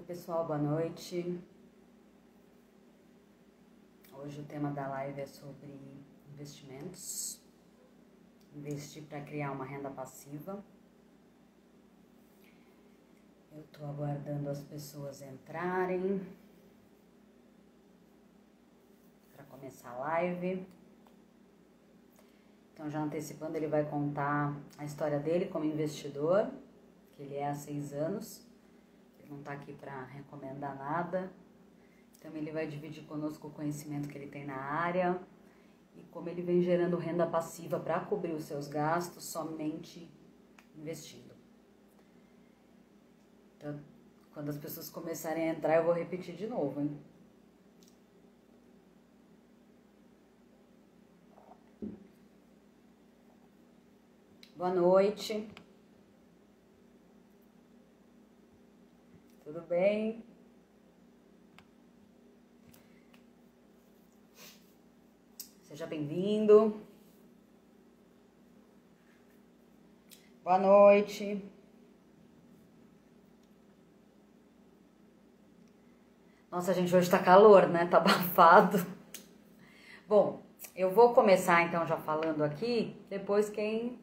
Pessoal, boa noite. Hoje o tema da live é sobre investimentos. Investir para criar uma renda passiva. Eu estou aguardando as pessoas entrarem para começar a live. Então, já antecipando, ele vai contar a história dele como investidor, que ele é há 6 anos. Não está aqui para recomendar nada. Então ele vai dividir conosco o conhecimento que ele tem na área e como ele vem gerando renda passiva para cobrir os seus gastos somente investindo. Então, quando as pessoas começarem a entrar, eu vou repetir de novo, hein? Boa noite. Tudo bem? Seja bem-vindo. Boa noite. Nossa, gente, hoje tá calor, né? Tá abafado. Bom, eu vou começar então já falando aqui. Depois, quem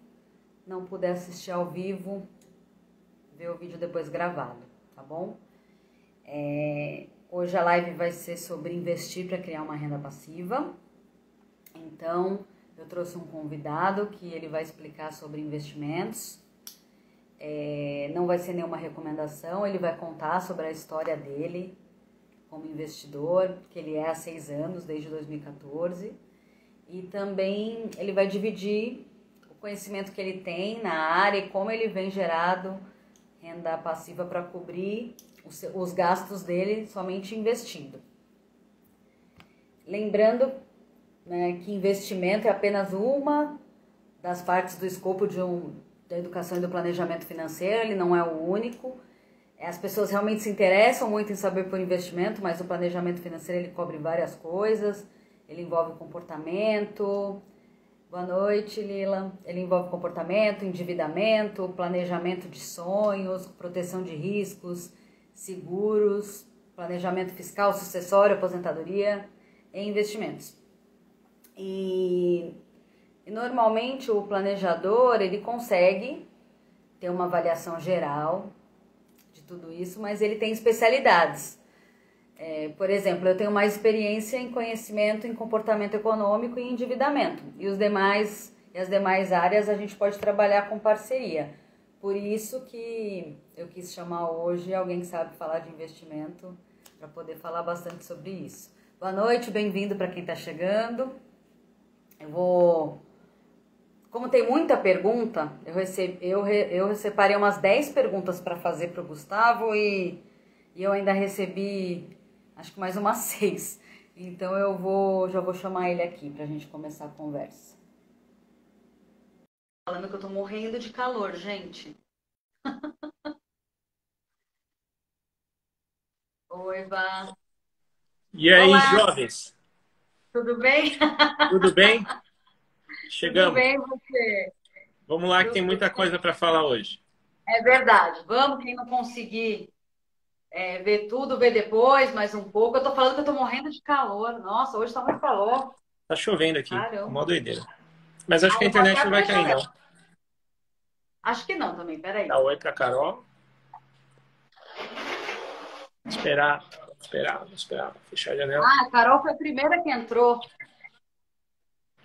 não puder assistir ao vivo, vê o vídeo depois gravado. Tá bom? Hoje a live vai ser sobre investir para criar uma renda passiva. Então, eu trouxe um convidado que ele vai explicar sobre investimentos. Não vai ser nenhuma recomendação, ele vai contar sobre a história dele como investidor, que ele é há 6 anos, desde 2014. E também ele vai dividir o conhecimento que ele tem na área e como ele vem gerado renda passiva para cobrir os gastos dele somente investindo. Lembrando, né, que investimento é apenas uma das partes do escopo da educação e do planejamento financeiro, ele não é o único. As pessoas realmente se interessam muito em saber por investimento, mas o planejamento financeiro ele cobre várias coisas, ele envolve comportamento. Boa noite, Lila. Ele envolve comportamento, endividamento, planejamento de sonhos, proteção de riscos, seguros, planejamento fiscal, sucessório, aposentadoria e investimentos. E normalmente o planejador, ele consegue ter uma avaliação geral de tudo isso, mas ele tem especialidades. Por exemplo, eu tenho mais experiência em conhecimento em comportamento econômico e endividamento. E as demais áreas a gente pode trabalhar com parceria. Por isso que eu quis chamar hoje alguém que sabe falar de investimento para poder falar bastante sobre isso. Boa noite, bem-vindo para quem está chegando. Como tem muita pergunta, eu separei umas 10 perguntas para fazer para o Gustavo e eu ainda recebi, acho que mais umas 6. Então já vou chamar ele aqui para a gente começar a conversa. Falando que eu tô morrendo de calor, gente. Oi, Vá. E aí, Olá, jovens? tudo bem? Tudo bem? Tudo Chegamos. bem, você? Vamos lá que tem Tudo muita bem? coisa para falar hoje. É verdade. Vamos, quem não conseguir ver tudo, ver depois, mais um pouco. Eu tô falando que eu tô morrendo de calor. Nossa, hoje tá muito calor. Tá chovendo aqui, uma Caramba. doideira. Mas acho que a Eu vou até internet não abrir vai a cair, janela. não. Acho que não também, Dá peraí. oi pra Carol. Esperar, esperar. Fechar a janela. Ah, a Carol foi a primeira que entrou.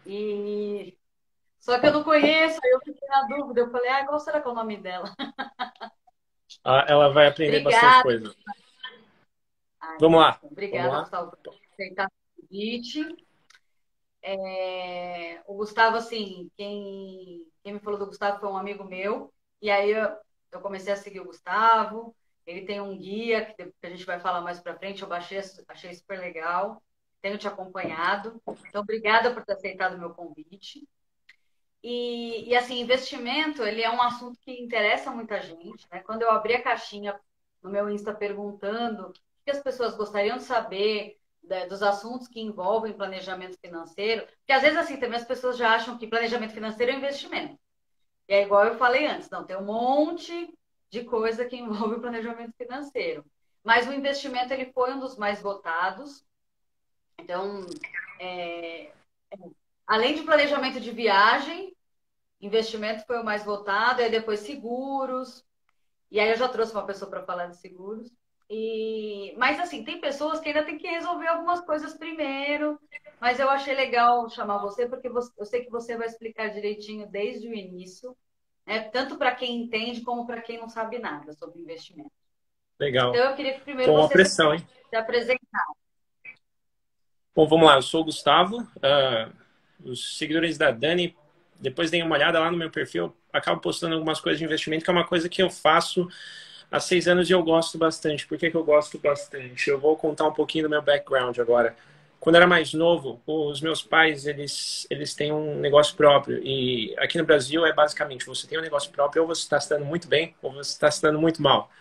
E só que eu não conheço, aí eu fiquei na dúvida. Eu falei, qual será que é o nome dela? Ah, ela vai aprender bastante Obrigada. coisa. Ai, Vamos lá. Vamos obrigada, lá. Gustavo, por aceitar o convite. O Gustavo, assim, quem me falou do Gustavo foi um amigo meu. E aí eu comecei a seguir o Gustavo. Ele tem um guia que a gente vai falar mais pra frente. Eu achei super legal. Tenho te acompanhado. Então, obrigada por ter aceitado o meu convite. E assim, investimento, ele é um assunto que interessa muita gente, né? Quando eu abri a caixinha no meu Insta perguntando o que as pessoas gostariam de saber, né, dos assuntos que envolvem planejamento financeiro, porque às vezes assim, também as pessoas já acham que planejamento financeiro é investimento. E é igual eu falei antes, não, tem um monte de coisa que envolve o planejamento financeiro. mas o investimento ele foi um dos mais votados. Então, é, além de planejamento de viagem, investimento foi o mais votado, aí depois seguros, e aí eu já trouxe uma pessoa para falar de seguros. Mas assim, tem pessoas que ainda tem que resolver algumas coisas primeiro, mas eu achei legal chamar você, porque eu sei que você vai explicar direitinho desde o início, né? Tanto para quem entende como para quem não sabe nada sobre investimento. Então Legal. eu queria que primeiro Com a você pressão, hein? se apresentasse. Bom, vamos lá. Eu sou o Gustavo. Os seguidores da Dani, depois deem uma olhada lá no meu perfil. Eu acabo postando algumas coisas de investimento, que é uma coisa que eu faço há 6 anos e eu gosto bastante. Por que que eu gosto bastante? Eu vou contar um pouquinho do meu background agora. Quando eu era mais novo, os meus pais, eles têm um negócio próprio. E aqui no Brasil é basicamente, você tem um negócio próprio, ou você está se dando muito bem, ou você está se dando muito mal.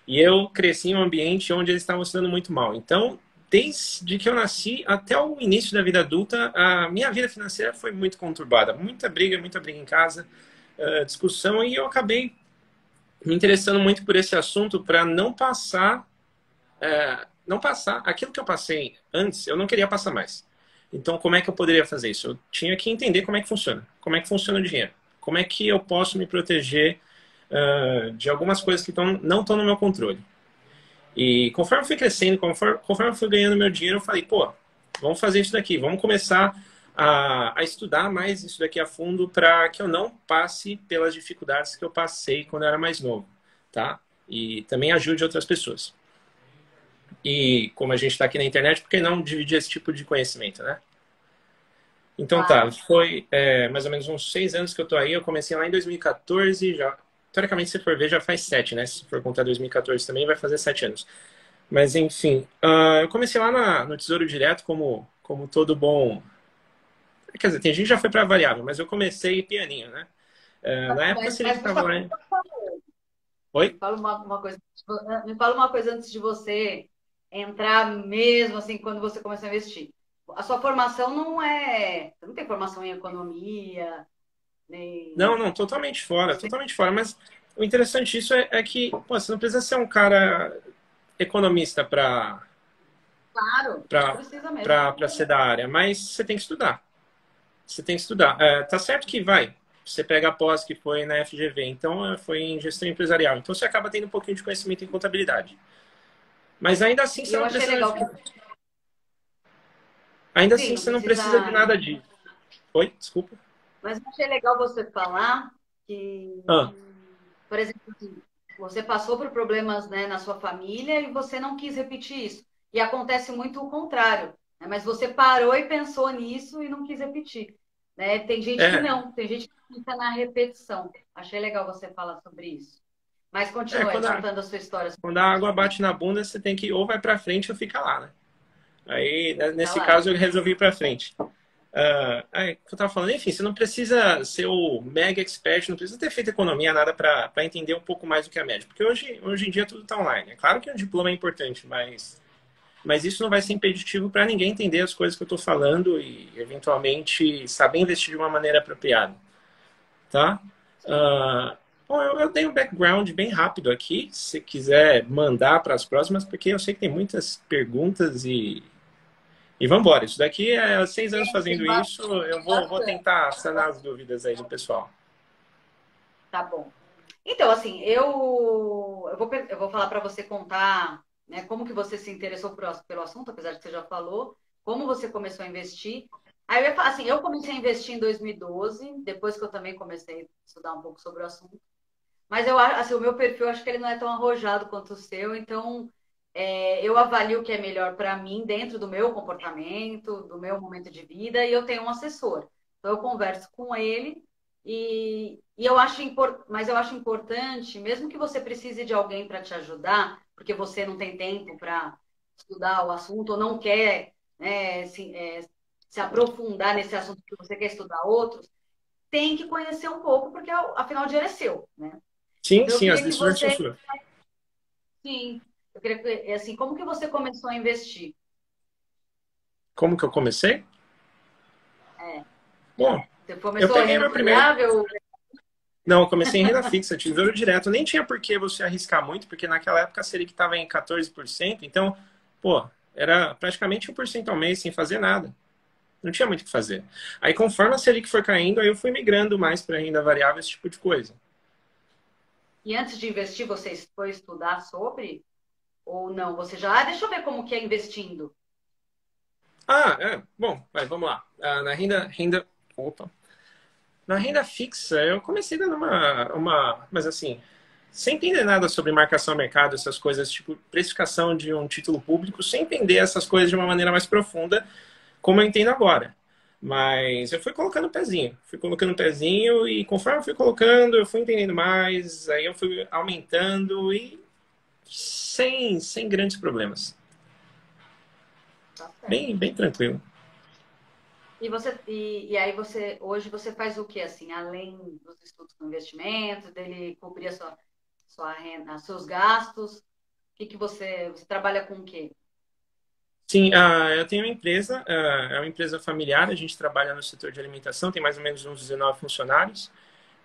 E eu cresci em um ambiente onde eles estavam se dando muito mal. Então, desde que eu nasci até o início da vida adulta, a minha vida financeira foi muito conturbada. Muita briga em casa, discussão, e eu acabei me interessando muito por esse assunto para não passar aquilo que eu passei antes, eu não queria passar mais. Então, como é que eu poderia fazer isso? Eu tinha que entender como é que funciona o dinheiro, como é que eu posso me proteger de algumas coisas que não estão no meu controle. E conforme eu fui crescendo, conforme eu fui ganhando meu dinheiro, eu falei, pô, vamos fazer isso daqui, vamos começar a estudar mais isso daqui a fundo para que eu não passe pelas dificuldades que eu passei quando eu era mais novo, tá? E também ajude outras pessoas. E como a gente está aqui na internet, por que não dividir esse tipo de conhecimento, né? Então tá, Claro. foi mais ou menos uns 6 anos que eu tô aí. Eu comecei lá em 2014, já, teoricamente, se for ver, já faz 7, né? Se for contar 2014 também, vai fazer 7 anos. Mas enfim, eu comecei lá no Tesouro Direto como todo bom. Quer dizer, tem gente que já foi para variável, mas eu comecei pianinho, né? Na época, se a gente Mas tava Gustavo, lá. Oi? me fala uma coisa, me fala uma coisa antes de você entrar mesmo, assim, quando você começar a investir. A sua formação não é. Você não tem formação em economia, Não, nem. não, totalmente fora, Você, totalmente fora. Mas o interessante disso é que pô, você não precisa ser um cara economista claro, não precisa mesmo. para ser da área, mas você tem que estudar. Você tem que estudar. Tá certo que vai. Você pega a pós que foi na FGV, então foi em gestão empresarial. Então você acaba tendo um pouquinho de conhecimento em contabilidade. Mas ainda assim E você eu não achei precisa de, legal que. ainda Sim, assim não você não precisa de precisa. nada disso. Oi, desculpa. Mas eu achei legal você falar que, Ah, por exemplo, assim, você passou por problemas, né, na sua família e você não quis repetir isso. E acontece muito o contrário, né? Mas você parou e pensou nisso e não quis repetir, né? Tem gente que é, não, tem gente que fica na repetição. Achei legal você falar sobre isso. Mas é continue quando contando a sua história. quando a água bate na bunda, você tem que ou vai para frente ou fica lá, né? Aí, Fica nesse lá. caso, eu resolvi ir para frente. Que eu tava falando, enfim, você não precisa ser o mega expert, não precisa ter feito economia, nada para entender um pouco mais do que é médio. Porque hoje em dia tudo está online. É claro que o diploma é importante, mas isso não vai ser impeditivo para ninguém entender as coisas que eu estou falando e, eventualmente, saber investir de uma maneira apropriada, tá? Sim. Uh, Bom, eu dei um background bem rápido aqui, se quiser mandar para as próximas, porque eu sei que tem muitas perguntas e vamos embora. Isso daqui é 6 anos Tem fazendo isso. Eu vou bastante. tentar sanar as dúvidas aí do pessoal. Tá bom. Então, assim, eu vou falar para você contar, né, como que você se interessou pelo assunto, apesar de que você já falou, como você começou a investir. Aí eu ia falar assim, eu comecei a investir em 2012, depois que eu também comecei a estudar um pouco sobre o assunto. Mas assim, o meu perfil, acho que ele não é tão arrojado quanto o seu, então eu avalio o que é melhor para mim dentro do meu comportamento, do meu momento de vida, e eu tenho um assessor. Então eu converso com ele e mas eu acho importante, mesmo que você precise de alguém para te ajudar, porque você não tem tempo para estudar o assunto ou não quer, né, se aprofundar nesse assunto que você quer estudar outros, tem que conhecer um pouco, porque afinal o dinheiro é seu, né? Sim, Então, eu sim, as queria que decisões são você, suas. sim, eu queria que, assim, como que você começou a investir? Como que eu comecei? É, Bom, você eu começou em peguei renda meu primeiro. variável? Não, eu comecei em renda fixa, tesouro direto. Nem tinha por que você arriscar muito, porque naquela época a Selic estava em 14%, então, pô, era praticamente 1% ao mês sem fazer nada. Não tinha muito o que fazer. Aí, conforme a Selic foi caindo, aí eu fui migrando mais para renda variável, esse tipo de coisa. E antes de investir, você foi estudar sobre? Ou não? Você já, deixa eu ver como que é investindo. Bom, vamos lá. Opa. Na renda fixa, eu comecei dando mas assim, sem entender nada sobre marcação a mercado, essas coisas, tipo precificação de um título público, sem entender essas coisas de uma maneira mais profunda, como eu entendo agora. Mas eu fui colocando o pezinho e conforme eu fui colocando, eu fui entendendo mais, aí eu fui aumentando e sem grandes problemas. Tá certo. Bem tranquilo. E aí você hoje você faz o que assim, além dos estudos com investimentos, dele cobrir sua renda, seus gastos? O que que você trabalha com o quê? Sim, eu tenho uma empresa, é uma empresa familiar, a gente trabalha no setor de alimentação, tem mais ou menos uns 19 funcionários,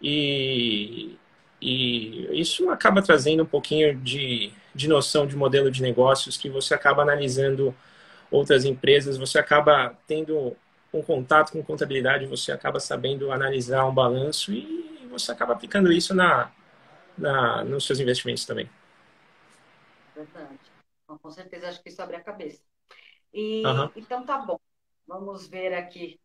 e, e isso acaba trazendo um pouquinho de noção de modelo de negócios, que você acaba analisando outras empresas, você acaba tendo um contato com contabilidade, você acaba sabendo analisar um balanço e você acaba aplicando isso nos seus investimentos também. Verdade. Então, com certeza acho que isso abre a cabeça. E Aham. então tá bom. Vamos ver aqui.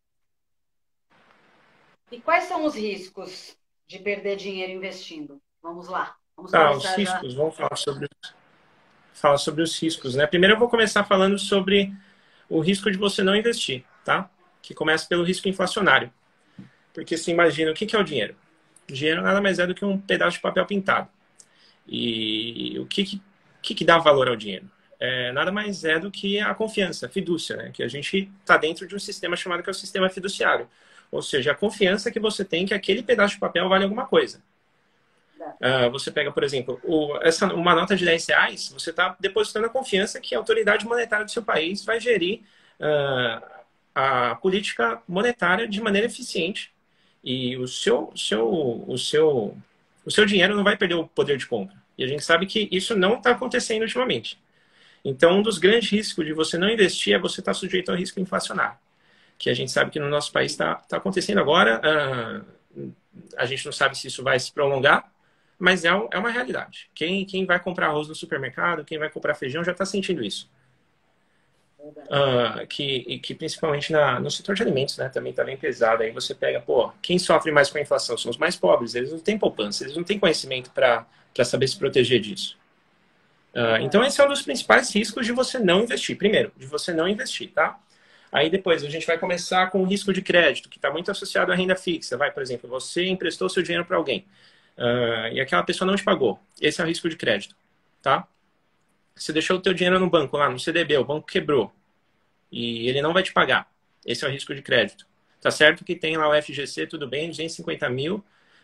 E quais são os riscos de perder dinheiro investindo? Vamos lá. Vamos Os começar já. riscos, vamos falar sobre os riscos, né? Primeiro eu vou começar falando sobre o risco de você não investir, tá? Que começa pelo risco inflacionário. Porque você imagina, o que é o dinheiro? O dinheiro nada mais é do que um pedaço de papel pintado. E o que dá valor ao dinheiro? Nada mais é do que a confiança, a fidúcia, né? Que a gente está dentro de um sistema chamado que é o sistema fiduciário. Ou seja, a confiança que você tem que aquele pedaço de papel vale alguma coisa. Você pega, por exemplo, uma nota de R$ 10, você está depositando a confiança que a autoridade monetária do seu país vai gerir a política monetária de maneira eficiente e o seu dinheiro não vai perder o poder de compra. E a gente sabe que isso não está acontecendo ultimamente. Então, um dos grandes riscos de você não investir é você estar sujeito ao risco inflacionário, que a gente sabe que no nosso país está acontecendo agora. A gente não sabe se isso vai se prolongar, mas é uma realidade. Quem vai comprar arroz no supermercado, quem vai comprar feijão, já está sentindo isso. Que principalmente no setor de alimentos, né, também está bem pesado. Aí você pega, quem sofre mais com a inflação são os mais pobres, eles não têm poupança, eles não têm conhecimento para saber se proteger disso. Então esse é um dos principais riscos de você não investir. Primeiro, de você não investir, tá? Aí depois a gente vai começar com o risco de crédito, que está muito associado à renda fixa. Por exemplo, você emprestou seu dinheiro para alguém e aquela pessoa não te pagou. Esse é o risco de crédito, tá? Você deixou o teu dinheiro no banco lá, no CDB, o banco quebrou e ele não vai te pagar. Esse é o risco de crédito. Tá certo que tem lá o FGC, tudo bem, 250 mil,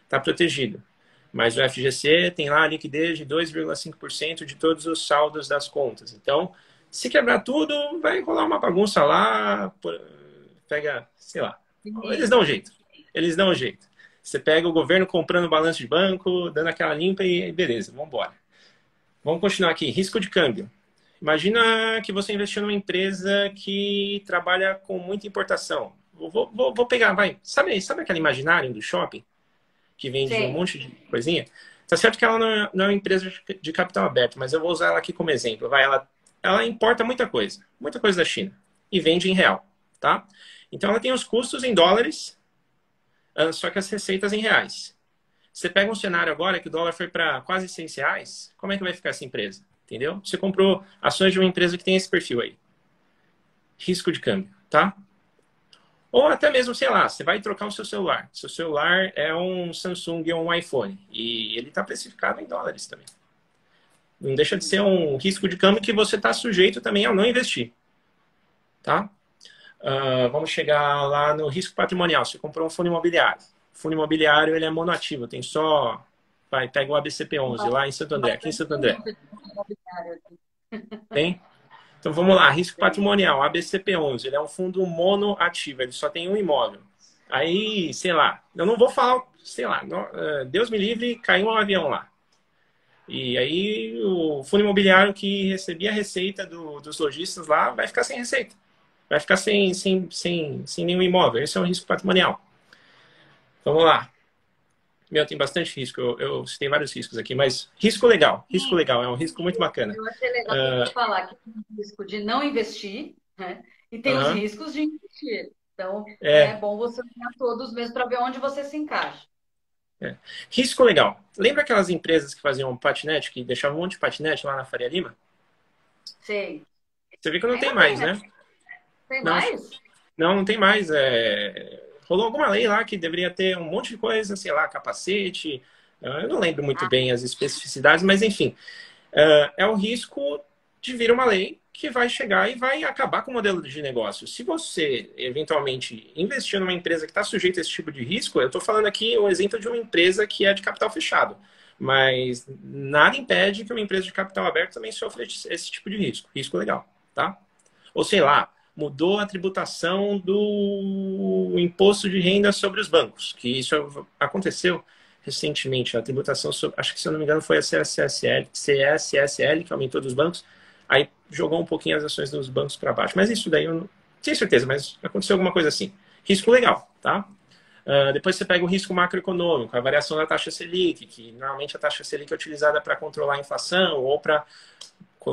tá protegido. Mas o FGC tem lá a liquidez de 2,5% de todos os saldos das contas. Então, se quebrar tudo, vai rolar uma bagunça lá, pega, sei lá. Eles dão um jeito. Eles dão um jeito. Você pega o governo comprando balanço de banco, dando aquela limpa e beleza, vamos embora. Vamos continuar aqui. Risco de câmbio. Imagina que você investiu numa empresa que trabalha com muita importação. Vou pegar, vai. Sabe aquela imaginário do shopping? Que vende um Sim. monte de coisinha? Tá certo que ela não é uma empresa de capital aberto, mas eu vou usar ela aqui como exemplo. Ela importa muita coisa da China, e vende em real, tá? Então ela tem os custos em dólares, só que as receitas em reais. Você pega um cenário agora que o dólar foi para quase R$ 6, como é que vai ficar essa empresa? Entendeu? Você comprou ações de uma empresa que tem esse perfil aí. Risco de câmbio, tá? Ou até mesmo, sei lá, você vai trocar o seu celular. Seu celular é um Samsung ou um iPhone. E ele está precificado em dólares também. Não deixa de ser um risco de câmbio que você está sujeito também ao não investir. Tá? Vamos chegar lá no risco patrimonial. Você comprou um fundo imobiliário. O fundo imobiliário ele é monoativo, tem só. Pega o ABCP11 lá em Santo André. Aqui em Santo André. Tem? Então vamos lá, risco patrimonial, ABCP11, ele é um fundo monoativo, ele só tem um imóvel. Aí, sei lá, eu não vou falar sei lá, Deus me livre, caiu um avião lá. E aí o fundo imobiliário que recebia a receita dos lojistas lá vai ficar sem receita. Vai ficar sem nenhum imóvel. Esse é um risco patrimonial. Vamos lá. Meu, tem bastante risco. Eu citei vários riscos aqui, mas risco legal. Risco Sim, legal. É um risco muito bacana. eu achei legal você falar que tem o risco de não investir, né? E tem os Aham. riscos de investir. Então, é É, bom você olhar todos mesmo para ver onde você se encaixa. é. Risco legal. Lembra aquelas empresas que faziam patinete, que deixavam um monte de patinete lá na Faria Lima? Sei. Você vê que não tem Ainda tem, mais, né? né? Tem Não, mais? não tem mais. Rolou alguma lei lá que deveria ter um monte de coisa, sei lá, capacete. Eu não lembro muito Ah, bem as especificidades, mas enfim. É o risco de vir uma lei que vai chegar e vai acabar com o modelo de negócio. Se você, eventualmente, investir numa empresa que está sujeita a esse tipo de risco, eu estou falando aqui o exemplo de uma empresa que é de capital fechado. Mas nada impede que uma empresa de capital aberto também sofra esse tipo de risco. Risco legal, tá? Ou sei lá, mudou a tributação do imposto de renda sobre os bancos, que isso aconteceu recentemente. A tributação, sobre, acho que se eu não me engano foi a CSSL, que aumentou dos bancos, aí jogou um pouquinho as ações dos bancos para baixo. Mas isso daí eu não tenho certeza, mas aconteceu alguma coisa assim. Risco legal, tá? Depois você pega o risco macroeconômico, a variação da taxa Selic, que normalmente a taxa Selic é utilizada para controlar a inflação ou para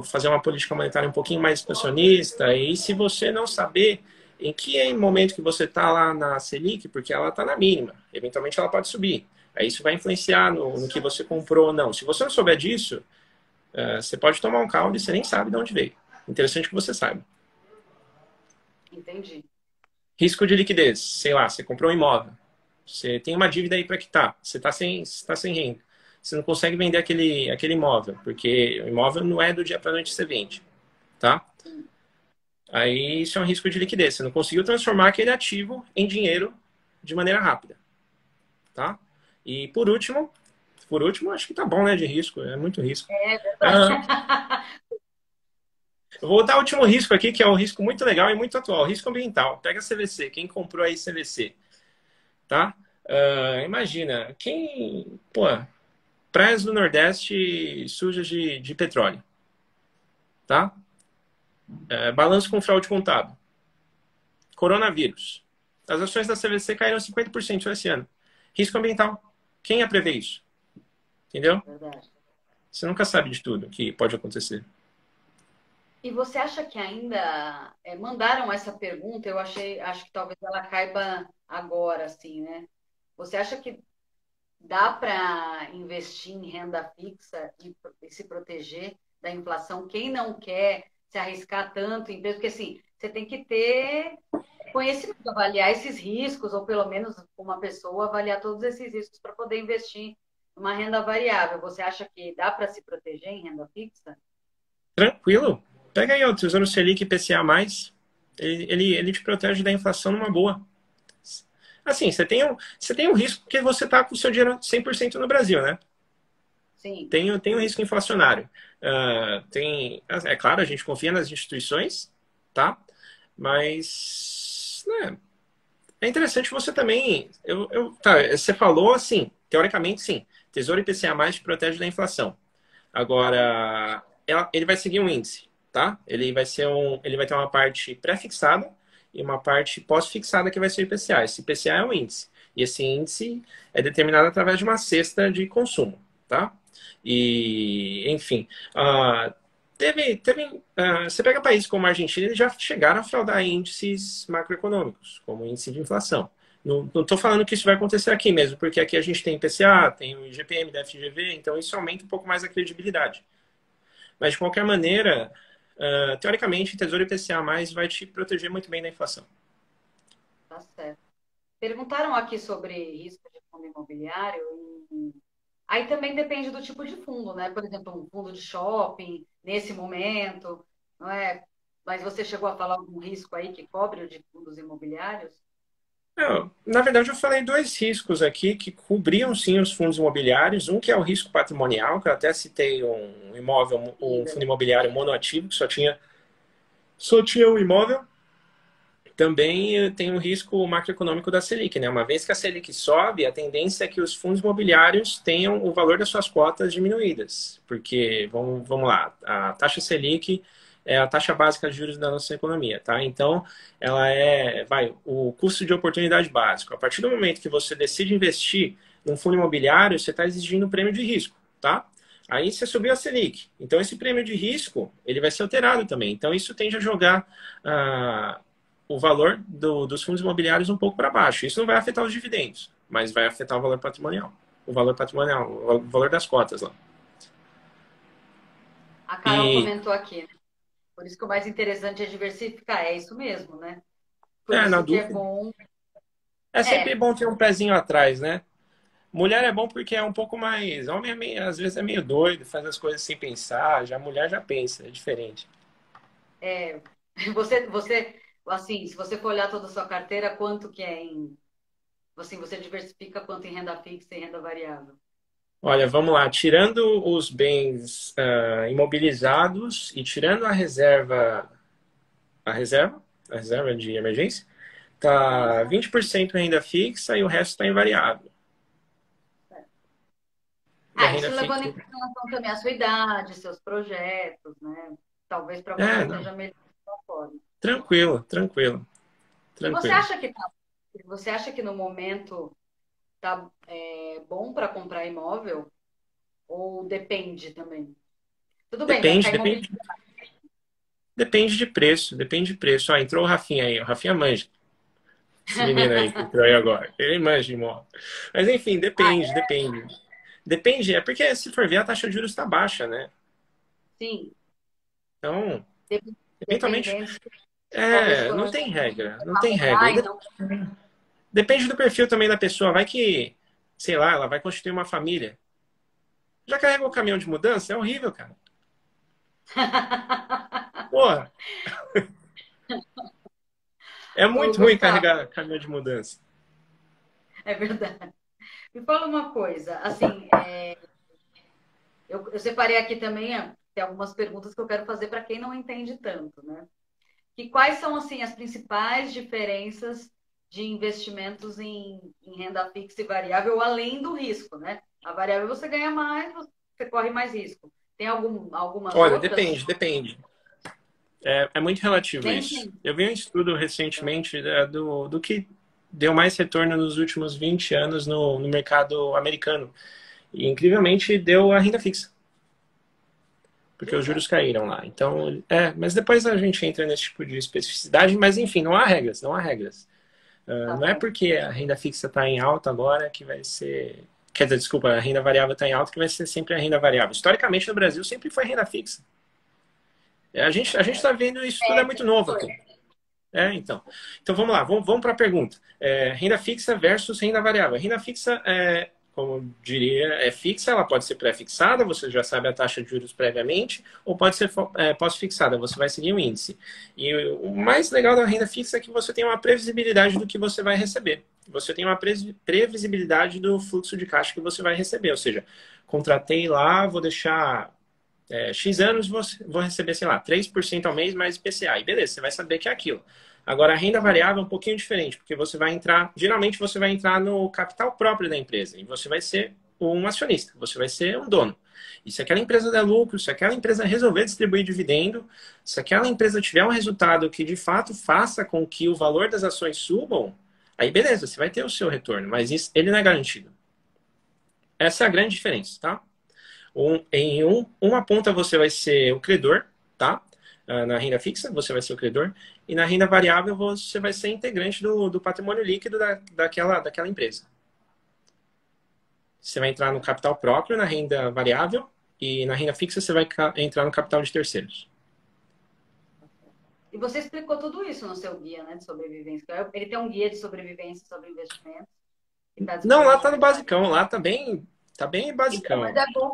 fazer uma política monetária um pouquinho mais expansionista. E se você não saber em que momento que você está lá na Selic, porque ela está na mínima, eventualmente ela pode subir. Aí isso vai influenciar no que você comprou ou não. Se você não souber disso, você pode tomar um caldo e você nem sabe de onde veio. Interessante que você saiba. entendi. Risco de liquidez. Sei lá, você comprou um imóvel. Você tem uma dívida aí para quitar. Você está sem renda. Você não consegue vender aquele imóvel, porque o imóvel não é do dia para a noite que você vende. Tá? Aí isso é um risco de liquidez. Você não conseguiu transformar aquele ativo em dinheiro de maneira rápida. Tá? E por último, acho que tá bom, né, de risco. É muito risco. É verdade. Ah, eu vou dar o último risco aqui, que é um risco muito legal e muito atual. Risco ambiental. Pega a CVC. Quem comprou aí CVC? Tá? Imagina, pô, praias do Nordeste sujas de petróleo. Tá? Balanço com fraude contábil. Coronavírus. As ações da CVC caíram 50% esse ano. Risco ambiental. Quem ia prever isso? Entendeu? Verdade. Você nunca sabe de tudo que pode acontecer. E você acha que ainda mandaram essa pergunta? Acho que talvez ela caiba agora, assim, né? Você acha que dá para investir em renda fixa e se proteger da inflação? Quem não quer se arriscar tanto em preço? Porque assim, você tem que ter conhecimento, avaliar esses riscos, ou pelo menos uma pessoa avaliar todos esses riscos para poder investir numa renda variável. Você acha que dá para se proteger em renda fixa? Tranquilo. Pega aí o Tesouro Selic IPCA+, ele te protege da inflação numa boa. Assim, você tem um risco porque você está com o seu dinheiro 100% no Brasil, né? Sim, Tem um risco inflacionário. É claro, a gente confia nas instituições, tá? Mas, né, é interessante você também. Tá, você falou assim, teoricamente, sim. Tesouro IPCA+, te protege da inflação. Agora, ele vai seguir um índice, tá? Ele vai ter uma parte pré-fixada e uma parte pós-fixada que vai ser o IPCA. Esse IPCA é um índice. E esse índice é determinado através de uma cesta de consumo, tá? E, enfim, você pega países como a Argentina, eles já chegaram a fraudar índices macroeconômicos, como o índice de inflação. Não estou falando que isso vai acontecer aqui mesmo, porque aqui a gente tem IPCA, tem o IGPM da FGV, então isso aumenta um pouco mais a credibilidade. Mas, de qualquer maneira, teoricamente, o Tesouro IPCA+, vai te proteger muito bem da inflação. tá certo. Perguntaram aqui sobre risco de fundo imobiliário. Aí também depende do tipo de fundo, né? Por exemplo, um fundo de shopping, nesse momento, não é? Mas você chegou a falar algum risco aí que cobre o de fundos imobiliários? Não, na verdade, eu falei dois riscos aqui que cobriam sim os fundos imobiliários. Um que é o risco patrimonial, que eu até citei um imóvel, Sim, um fundo verdade. imobiliário monoativo, que só tinha um imóvel. também tem um risco macroeconômico da Selic, né? Uma vez que a Selic sobe, a tendência é que os fundos imobiliários tenham o valor das suas cotas diminuídas, porque, vamos lá, a taxa Selic é a taxa básica de juros da nossa economia, tá? Então, ela o custo de oportunidade básico. A partir do momento que você decide investir num fundo imobiliário, você está exigindo um prêmio de risco, tá? Aí você subiu a Selic. Então, esse prêmio de risco, ele vai ser alterado também. Então, isso tende a jogar o valor dos fundos imobiliários um pouco para baixo. Isso não vai afetar os dividendos, mas vai afetar o valor patrimonial. O valor patrimonial, o valor das cotas lá. A Carol E, comentou aqui, né? Por isso que o mais interessante é diversificar. É isso mesmo, né? Por na isso que é dúvida, bom. é sempre É, bom ter um pezinho atrás, né? Mulher é bom porque é um pouco mais. Homem às vezes é meio doido, faz as coisas sem pensar. Já mulher já pensa, é diferente. é. Assim, se você for olhar toda a sua carteira, quanto que é em. Assim, você diversifica quanto em renda fixa e renda variável? Olha, vamos lá. Tirando os bens imobilizados e tirando a reserva, a reserva de emergência, tá Isso. 20% em renda fixa e o resto está em variável. E a Ah, renda isso levando fixa. em consideração também a sua idade, seus projetos, né? Talvez para você Não. esteja melhor fora. Tranquilo, tranquilo, E tranquilo. você acha que no momento tá bom para comprar imóvel ou depende também? Tudo bem, vai Depende, ficar imobiliário. depende, depende de preço, depende de preço. Entrou o Rafinha aí, o Rafinha manja. Esse menino aí que entrou aí agora. Ele manja de imóvel. Mas enfim, Ah, depende, depende. Depende, é porque se for ver, a taxa de juros está baixa, né? sim. Então, eventualmente, Dependendo, talvez não quando tem regra, não tem regra. arrumar e não. Depende do perfil também da pessoa. Vai que, sei lá, ela vai constituir uma família. Já carregou o caminhão de mudança? É horrível, cara. Porra, é Ô, muito ruim Gustavo, carregar caminhão de mudança. é verdade. Me fala uma coisa, assim, eu separei aqui também, tem algumas perguntas que eu quero fazer para quem não entende tanto, né? E quais são, assim, as principais diferenças de investimentos em renda fixa e variável, além do risco, né? A variável você ganha mais, você corre mais risco. Tem algumas Olha, outras? depende. É muito relativo Nem isso. sempre. Eu vi um estudo recentemente do que deu mais retorno nos últimos 20 anos no mercado americano. E, incrivelmente, deu a renda fixa, porque os Jura? juros caíram lá. Então, mas depois a gente entra nesse tipo de especificidade, mas enfim, não há regras, não há regras. Tá Não é bom. porque a renda fixa está em alta agora que vai ser. Quer dizer, desculpa, a renda variável está em alta que vai ser sempre a renda variável. Historicamente, no Brasil, sempre foi renda fixa. A gente está vendo isso tudo é É, muito novo foi. aqui. Então. Então vamos lá, vamos para a pergunta. Renda fixa versus renda variável. Renda fixa, como eu diria, é fixa, ela pode ser pré-fixada, você já sabe a taxa de juros previamente, ou pode ser pós-fixada, você vai seguir o índice. E o mais legal da renda fixa é que você tem uma previsibilidade do que você vai receber. Você tem uma previsibilidade do fluxo de caixa que você vai receber. Ou seja, contratei lá, vou deixar X anos, vou receber, sei lá, 3% ao mês mais IPCA. E beleza, você vai saber que é aquilo. Agora, a renda variável é um pouquinho diferente, porque você vai entrar, geralmente você vai entrar no capital próprio da empresa e você vai ser um acionista, você vai ser um dono. E se aquela empresa der lucro, se aquela empresa resolver distribuir dividendo, se aquela empresa tiver um resultado que de fato faça com que o valor das ações subam, aí beleza, você vai ter o seu retorno, mas ele não é garantido. Essa é a grande diferença, tá? Uma ponta você vai ser o credor, tá? Na renda fixa, você vai ser o credor. E na renda variável, você vai ser integrante do patrimônio líquido daquela empresa. Você vai entrar no capital próprio na renda variável e na renda fixa você vai entrar no capital de terceiros. E você explicou tudo isso no seu guia, né, de sobrevivência. Ele tem um guia de sobrevivência sobre investimentos que está Não, lá tá disponível no no site. basicão, lá tá bem Então, mas basicão. é bom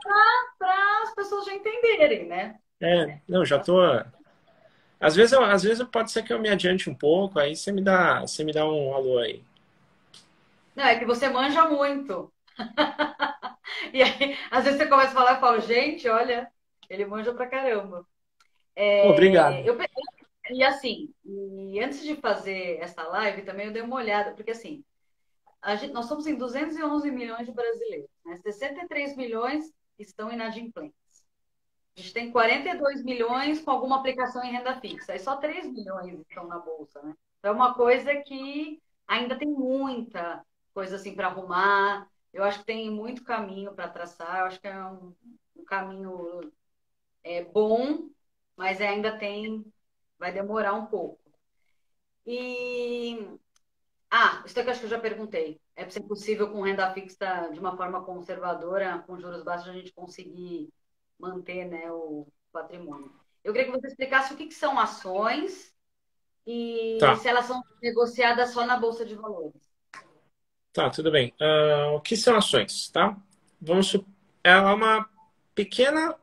para as pessoas já entenderem, né? Não, já tô. Às vezes pode ser que eu me adiante um pouco, aí você me dá um alô aí. Não, é que você manja muito. E aí, às vezes você começa a falar, eu falo, gente, olha, ele manja pra caramba. Obrigado. E assim, e antes de fazer essa live, também eu dei uma olhada, porque assim, nós somos em 211 milhões de brasileiros, né? 63 milhões estão inadimplentes. A gente tem 42 milhões com alguma aplicação em renda fixa, e só 3 milhões estão na bolsa, né? Então é uma coisa que ainda tem muita coisa assim para arrumar. Eu acho que tem muito caminho para traçar. Eu acho que é um caminho bom, mas ainda vai demorar um pouco. E isso aqui eu acho que eu já perguntei. É possível com renda fixa de uma forma conservadora, com juros baixos, a gente conseguir manter, né, o patrimônio. Eu queria que você explicasse o que são ações e Tá, se elas são negociadas só na Bolsa de Valores. tá, tudo bem. O que são ações, tá? Ela é uma pequena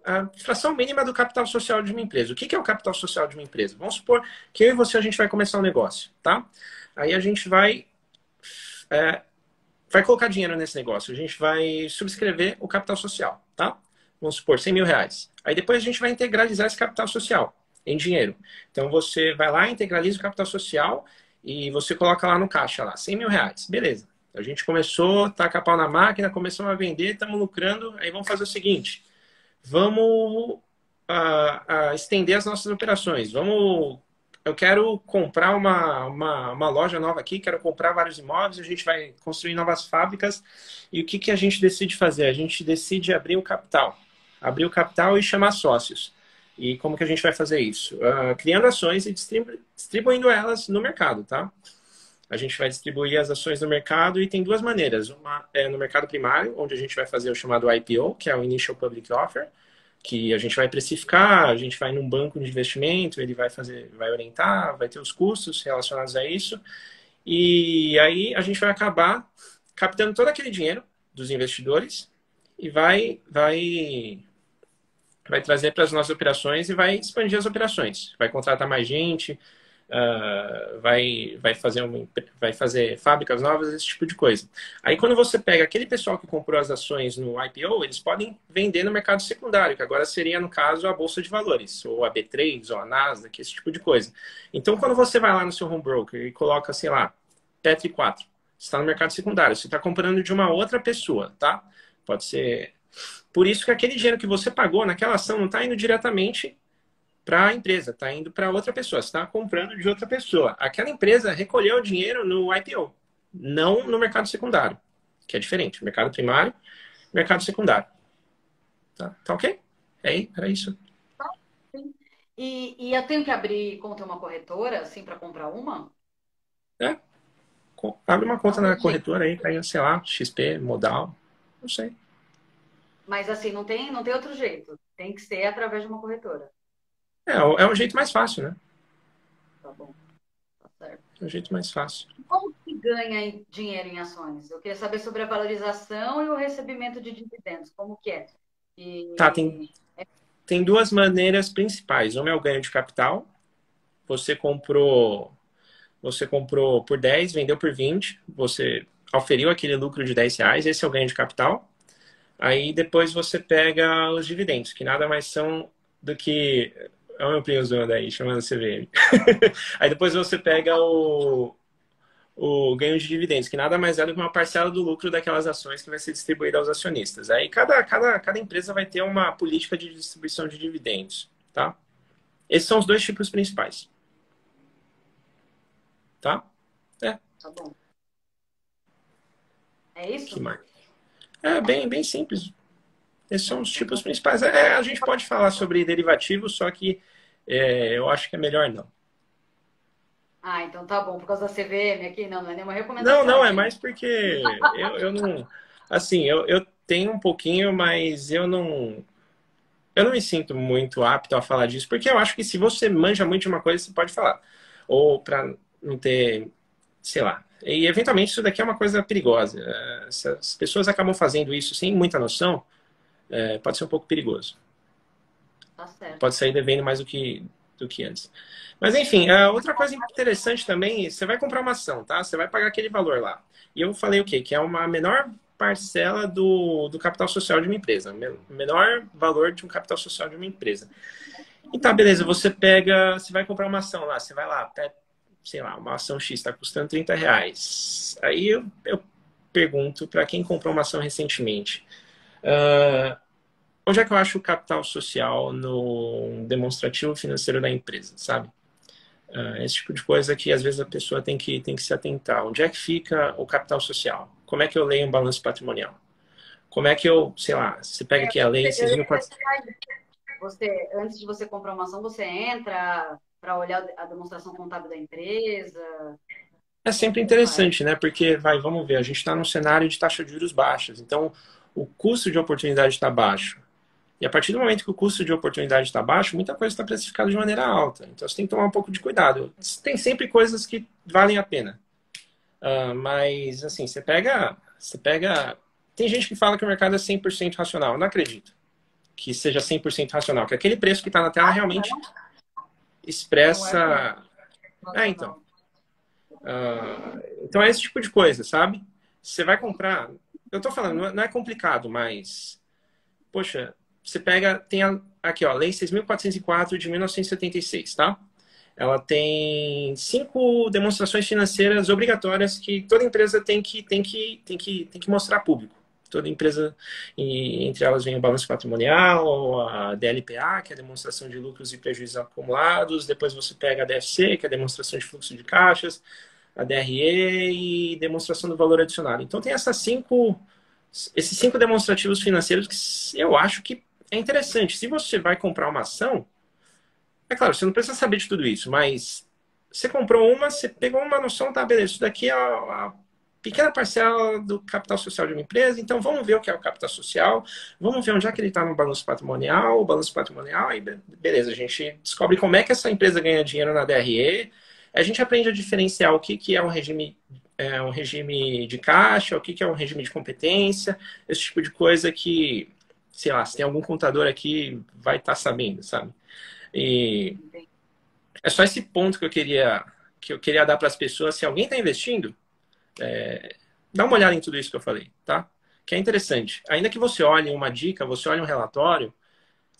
fração mínima do capital social de uma empresa. O que é o capital social de uma empresa? Vamos supor que eu e você a gente vai começar um negócio, tá? Aí a gente é, vai colocar dinheiro nesse negócio. A gente vai subscrever o capital social, tá? Vamos supor, 100 mil reais. Aí depois a gente vai integralizar esse capital social em dinheiro. Então você vai lá, integraliza o capital social e você coloca lá no caixa, lá, 100 mil reais. Beleza. A gente começou, taca a pau na máquina, começamos a vender, estamos lucrando. Aí vamos fazer o seguinte: vamos estender as nossas operações. Eu quero comprar uma loja nova aqui, quero comprar vários imóveis, a gente vai construir novas fábricas. E o que a gente decide fazer? A gente decide abrir o capital. Abrir o capital e chamar sócios. E como que a gente vai fazer isso? Criando ações e distribuindo elas no mercado, tá? A gente vai distribuir as ações no mercado e tem duas maneiras. Uma é no mercado primário, onde a gente vai fazer o chamado IPO, que é o Initial Public Offer, que a gente vai precificar, a gente vai num banco de investimento, ele vai orientar, vai ter os custos relacionados a isso, e aí a gente vai acabar captando todo aquele dinheiro dos investidores e vai trazer para as nossas operações e vai expandir as operações, vai contratar mais gente, vai fazer fábricas novas, esse tipo de coisa. Aí quando você pega aquele pessoal que comprou as ações no IPO, eles podem vender no mercado secundário, que agora seria, no caso, a Bolsa de Valores, ou a B3, ou a Nasdaq, esse tipo de coisa. Então, quando você vai lá no seu home broker e coloca, sei lá, Petri 4, você está no mercado secundário, você está comprando de uma outra pessoa, tá? Pode ser. Por isso que aquele dinheiro que você pagou naquela ação não está indo diretamente para a empresa, está indo para outra pessoa, você está comprando de outra pessoa. Aquela empresa recolheu o dinheiro no IPO, não no mercado secundário, que é diferente. Mercado primário, mercado secundário. Tá ok? Era isso. E eu tenho que abrir conta em uma corretora, assim, para comprar uma? É, abre uma conta Não na tem jeito. corretora aí, caiu, sei lá, XP, Modal, não sei. Mas assim, não tem outro jeito. Tem que ser através de uma corretora. É o jeito mais fácil, né? Tá bom, tá certo. É o jeito mais fácil. Como que ganha dinheiro em ações? Eu queria saber sobre a valorização e o recebimento de dividendos. Como que é? Tá, E tem duas maneiras principais. Uma é o ganho de capital. Você comprou Você comprou por 10, vendeu por 20, você auferiu aquele lucro de 10 reais, esse é o ganho de capital. Aí depois você pega os dividendos, que nada mais são do que. É o meu primo zoando aí, chamando CVM. Aí depois você pega o ganho de dividendos, que nada mais é do que uma parcela do lucro daquelas ações que vai ser distribuída aos acionistas. Aí cada empresa vai ter uma política de distribuição de dividendos, tá? Esses são os dois tipos principais, tá? É, tá bom. É que isso? mais? É bem simples. Esses são os tipos Então, principais. A gente pode falar sobre derivativos, só que eu acho que é melhor não. então tá bom. Por causa da CVM aqui, não é nenhuma Não, recomendação não, é aqui. mais porque eu não. Assim, eu tenho um pouquinho, mas eu não. Eu não me sinto muito apto a falar disso, porque eu acho que se você manja muito de uma coisa, você pode falar. Ou para não ter, sei lá. E eventualmente isso daqui é uma coisa perigosa. Se as pessoas acabam fazendo isso sem muita noção, pode ser um pouco perigoso. Tá certo. Pode sair devendo mais do que antes. Mas enfim, outra coisa interessante também, você vai comprar uma ação, tá? Você vai pagar aquele valor lá. E eu falei o quê? Que é uma menor parcela do capital social de uma empresa. Menor valor de um capital social de uma empresa. E tá, beleza, você pega, você vai comprar uma ação lá, você vai lá, pega, sei lá, uma ação X está custando R$ 30. Aí eu pergunto para quem comprou uma ação recentemente, onde é que eu acho o capital social no demonstrativo financeiro da empresa, sabe? Esse tipo de coisa que às vezes a pessoa tem que se atentar. Onde é que fica o capital social? Como é que eu leio um balanço patrimonial? Como é que eu, sei lá, você pega aqui a lei Eu ia 6.400. Você, antes de você comprar uma ação, você entra para olhar a demonstração contábil da empresa? É Como sempre que você faz? interessante, né? Porque, vamos ver, a gente está num cenário de taxa de juros baixas, então o custo de oportunidade está baixo. E a partir do momento que o custo de oportunidade está baixo, muita coisa está precificada de maneira alta. Então você tem que tomar um pouco de cuidado. Tem sempre coisas que valem a pena. Mas, assim, você pega. Tem gente que fala que o mercado é 100% racional. Eu não acredito que seja 100% racional, que aquele preço que está na tela realmente Não é cem expressa. por cento Então. racional. Então é esse tipo de coisa, sabe? Você vai comprar. Eu tô falando, não é complicado, mas. Poxa, você pega. Tem aqui, ó, Lei 6.404 de 1976, tá? Ela tem 5 demonstrações financeiras obrigatórias que toda empresa tem que mostrar público. Toda empresa, e entre elas vem o balanço patrimonial, a DLPA, que é a demonstração de lucros e prejuízos acumulados, depois você pega a DFC, que é a demonstração de fluxo de caixas, a DRE e demonstração do valor adicionado. Então tem esses 5 demonstrativos financeiros que eu acho que é interessante. Se você vai comprar uma ação, é claro, você não precisa saber de tudo isso, mas você comprou uma, você pegou uma noção, tá, beleza, isso daqui é a pequena parcela do capital social de uma empresa, então vamos ver o que é o capital social, vamos ver onde é que ele está no balanço patrimonial, e beleza, a gente descobre como é que essa empresa ganha dinheiro na DRE, a gente aprende a diferenciar o que é um regime de caixa, o que é um regime de competência, esse tipo de coisa que, sei lá, se tem algum contador aqui, vai estar sabendo, sabe? E Entendi. é só esse ponto que eu queria dar para as pessoas. Se alguém está investindo, dá uma olhada em tudo isso que eu falei, tá? Que é interessante. Ainda que você olhe uma dica, você olhe um relatório,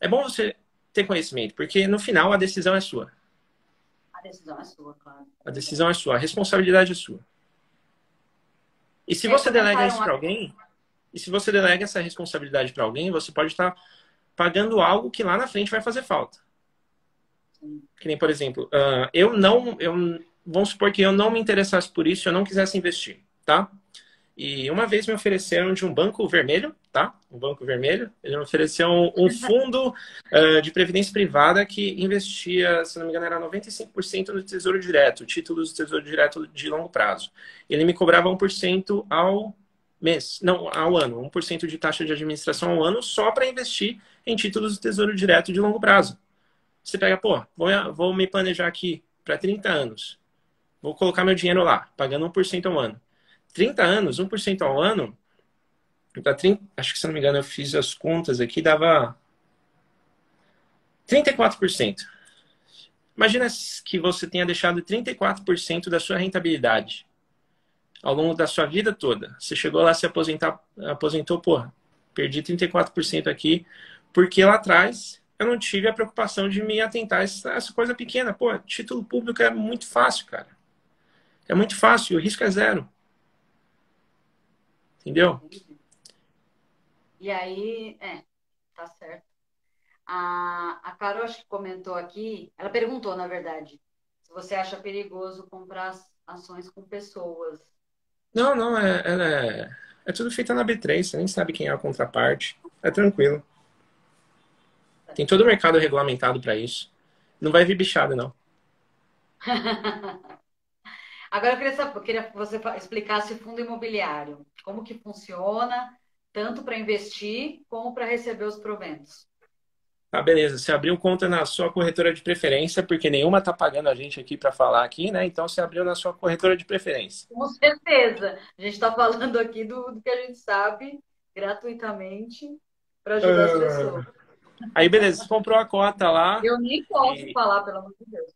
é bom você ter conhecimento, porque no final a decisão é sua. A decisão é sua, claro. É A verdade. decisão é sua, a responsabilidade é sua. E se você delega Comentaram isso para aqui. alguém, e se você delega essa responsabilidade para alguém, você pode estar pagando algo que lá na frente vai fazer falta. Sim. Que nem, por exemplo, vamos supor que eu não me interessasse por isso, eu não quisesse investir, tá? E uma vez me ofereceram de um banco vermelho, tá? Um banco vermelho. Ele me ofereceu um fundo de previdência privada que investia, se não me engano, era 95% no Tesouro Direto, títulos do Tesouro Direto de longo prazo. Ele me cobrava 1% ao mês, não, ao ano, 1% de taxa de administração ao ano só para investir em títulos do Tesouro Direto de longo prazo. Você pega, pô, vou me planejar aqui para 30 anos. Vou colocar meu dinheiro lá, pagando 1% ao ano. 30 anos, 1% ao ano, para 30, acho que se não me engano eu fiz as contas aqui, dava 34%. Imagina que você tenha deixado 34% da sua rentabilidade ao longo da sua vida toda. Você chegou lá, se aposentou, porra, perdi 34% aqui, porque lá atrás eu não tive a preocupação de me atentar a essa coisa pequena. Pô, título público é muito fácil, cara. É muito fácil, o risco é zero. Entendeu? Entendi. E aí, tá certo. A Carol acho que comentou aqui, ela perguntou, na verdade, se você acha perigoso comprar ações com pessoas. Não, não, é tudo feito na B3, você nem sabe quem é a contraparte. É tranquilo. Tem todo o mercado regulamentado para isso. Não vai vir bichada, não. Agora eu queria saber, eu queria que você explicasse o fundo imobiliário. Como que funciona, tanto para investir como para receber os proventos. Tá, beleza. Você abriu conta na sua corretora de preferência, porque nenhuma tá pagando a gente aqui para falar aqui, né? Então você abriu na sua corretora de preferência. Com certeza. A gente está falando aqui do que a gente sabe gratuitamente para ajudar as pessoas. Aí, beleza, você comprou a cota lá. Eu nem posso E... falar, pelo amor de Deus.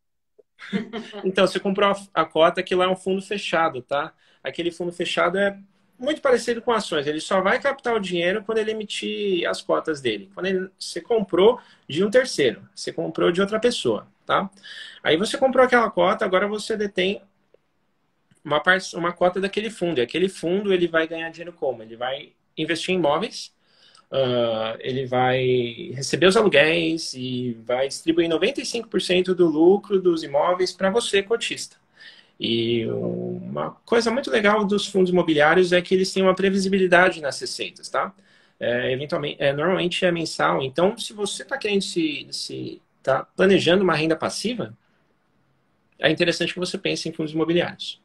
Então, você comprou a cota que lá é um fundo fechado, tá? Aquele fundo fechado muito parecido com ações. Ele só vai captar o dinheiro quando ele emitir as cotas dele. Você comprou de um terceiro, você comprou de outra pessoa, tá? Aí você comprou aquela cota, agora você detém uma cota daquele fundo. E aquele fundo ele vai ganhar dinheiro como? Ele vai investir em imóveis, ele vai receber os aluguéis e vai distribuir 95% do lucro dos imóveis para você, cotista. E uma coisa muito legal dos fundos imobiliários é que eles têm uma previsibilidade nas receitas, tá? Eventualmente, normalmente é mensal. Então, se você está querendo tá planejando uma renda passiva, é interessante que você pense em fundos imobiliários.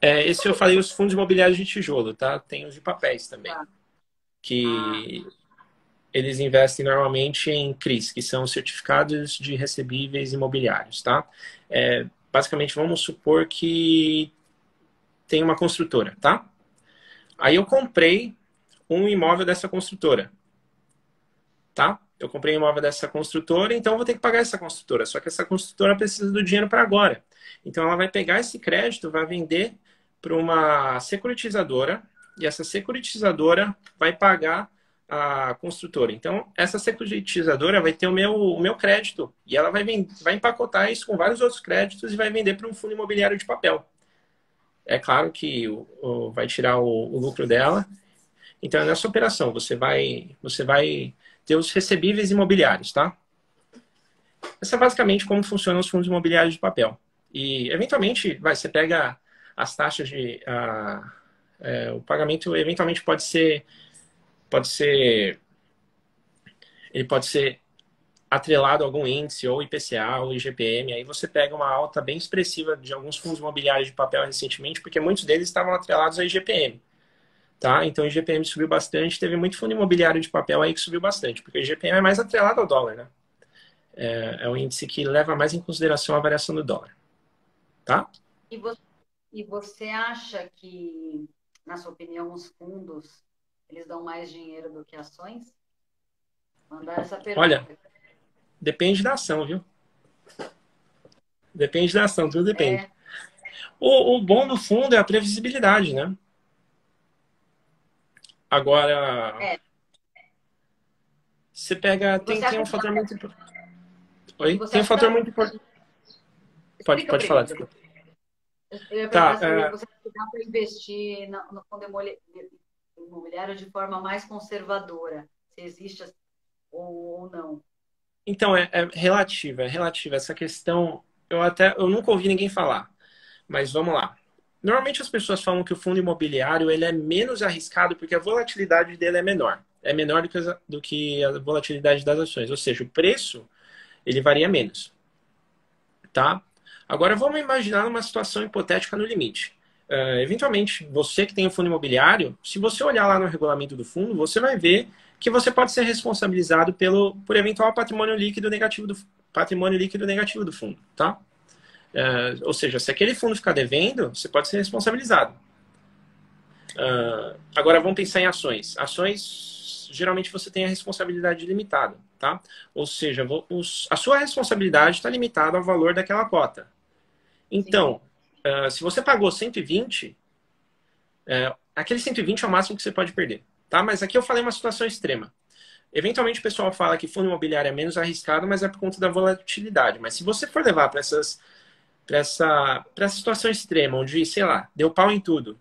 Esse eu falei os fundos imobiliários de tijolo, tá? Tem os de papéis também, que eles investem normalmente em CRIs, que são certificados de recebíveis imobiliários, tá? Basicamente, vamos supor que tem uma construtora, tá? Aí eu comprei um imóvel dessa construtora, tá? Eu comprei um imóvel dessa construtora, então eu vou ter que pagar essa construtora. Só que essa construtora precisa do dinheiro para agora. Então ela vai pegar esse crédito, vai vender para uma securitizadora, e essa securitizadora vai pagar a construtora. Então, essa securitizadora vai ter o meu crédito e ela vai empacotar isso com vários outros créditos e vai vender para um fundo imobiliário de papel. É claro que vai tirar o lucro dela. Então, nessa operação, você vai ter os recebíveis imobiliários, tá? Essa é basicamente como funcionam os fundos imobiliários de papel. E, eventualmente, você pega as taxas o pagamento, eventualmente, ele pode ser atrelado a algum índice, ou IPCA, ou IGPM. Aí você pega uma alta bem expressiva de alguns fundos imobiliários de papel recentemente, porque muitos deles estavam atrelados a IGPM. Tá? Então o IGPM subiu bastante, teve muito fundo imobiliário de papel aí que subiu bastante, porque o IGPM é mais atrelado ao dólar, né? É o índice que leva mais em consideração a variação do dólar, tá? E você, e você acha que, na sua opinião, os fundos eles dão mais dinheiro do que ações? Mandar essa Olha, pergunta. depende da ação, viu? Depende da ação, tudo depende. É, O bom do fundo é a previsibilidade, né? Agora, é. você pega, E você tem acha um que fator muito importante. e Oi? você Tem um acha que fator dá. muito importante. Explica Pode falar, primeiro. desculpa. Eu ia Tá, perguntar se você acha que dá para investir no fundo imobiliário de forma mais conservadora, se existe ou não. então é relativa. Essa questão, eu nunca ouvi ninguém falar, mas vamos lá. Normalmente as pessoas falam que o fundo imobiliário ele é menos arriscado porque a volatilidade dele é menor. É menor do que a volatilidade das ações, ou seja, o preço ele varia menos, tá? Agora vamos imaginar uma situação hipotética no limite. Eventualmente, você que tem um fundo imobiliário, se você olhar lá no regulamento do fundo, você vai ver que você pode ser responsabilizado por eventual patrimônio líquido negativo do fundo, tá? Ou seja, se aquele fundo ficar devendo, você pode ser responsabilizado. Agora vamos pensar em ações. Ações, geralmente você tem a responsabilidade limitada, tá? Ou seja, a sua responsabilidade está limitada ao valor daquela cota. Sim. Então, se você pagou 120, aquele 120 é o máximo que você pode perder, tá? Mas aqui eu falei uma situação extrema. Eventualmente o pessoal fala que fundo imobiliário é menos arriscado, mas é por conta da volatilidade. Mas se você for levar para essa situação extrema, onde, sei lá, deu pau em tudo,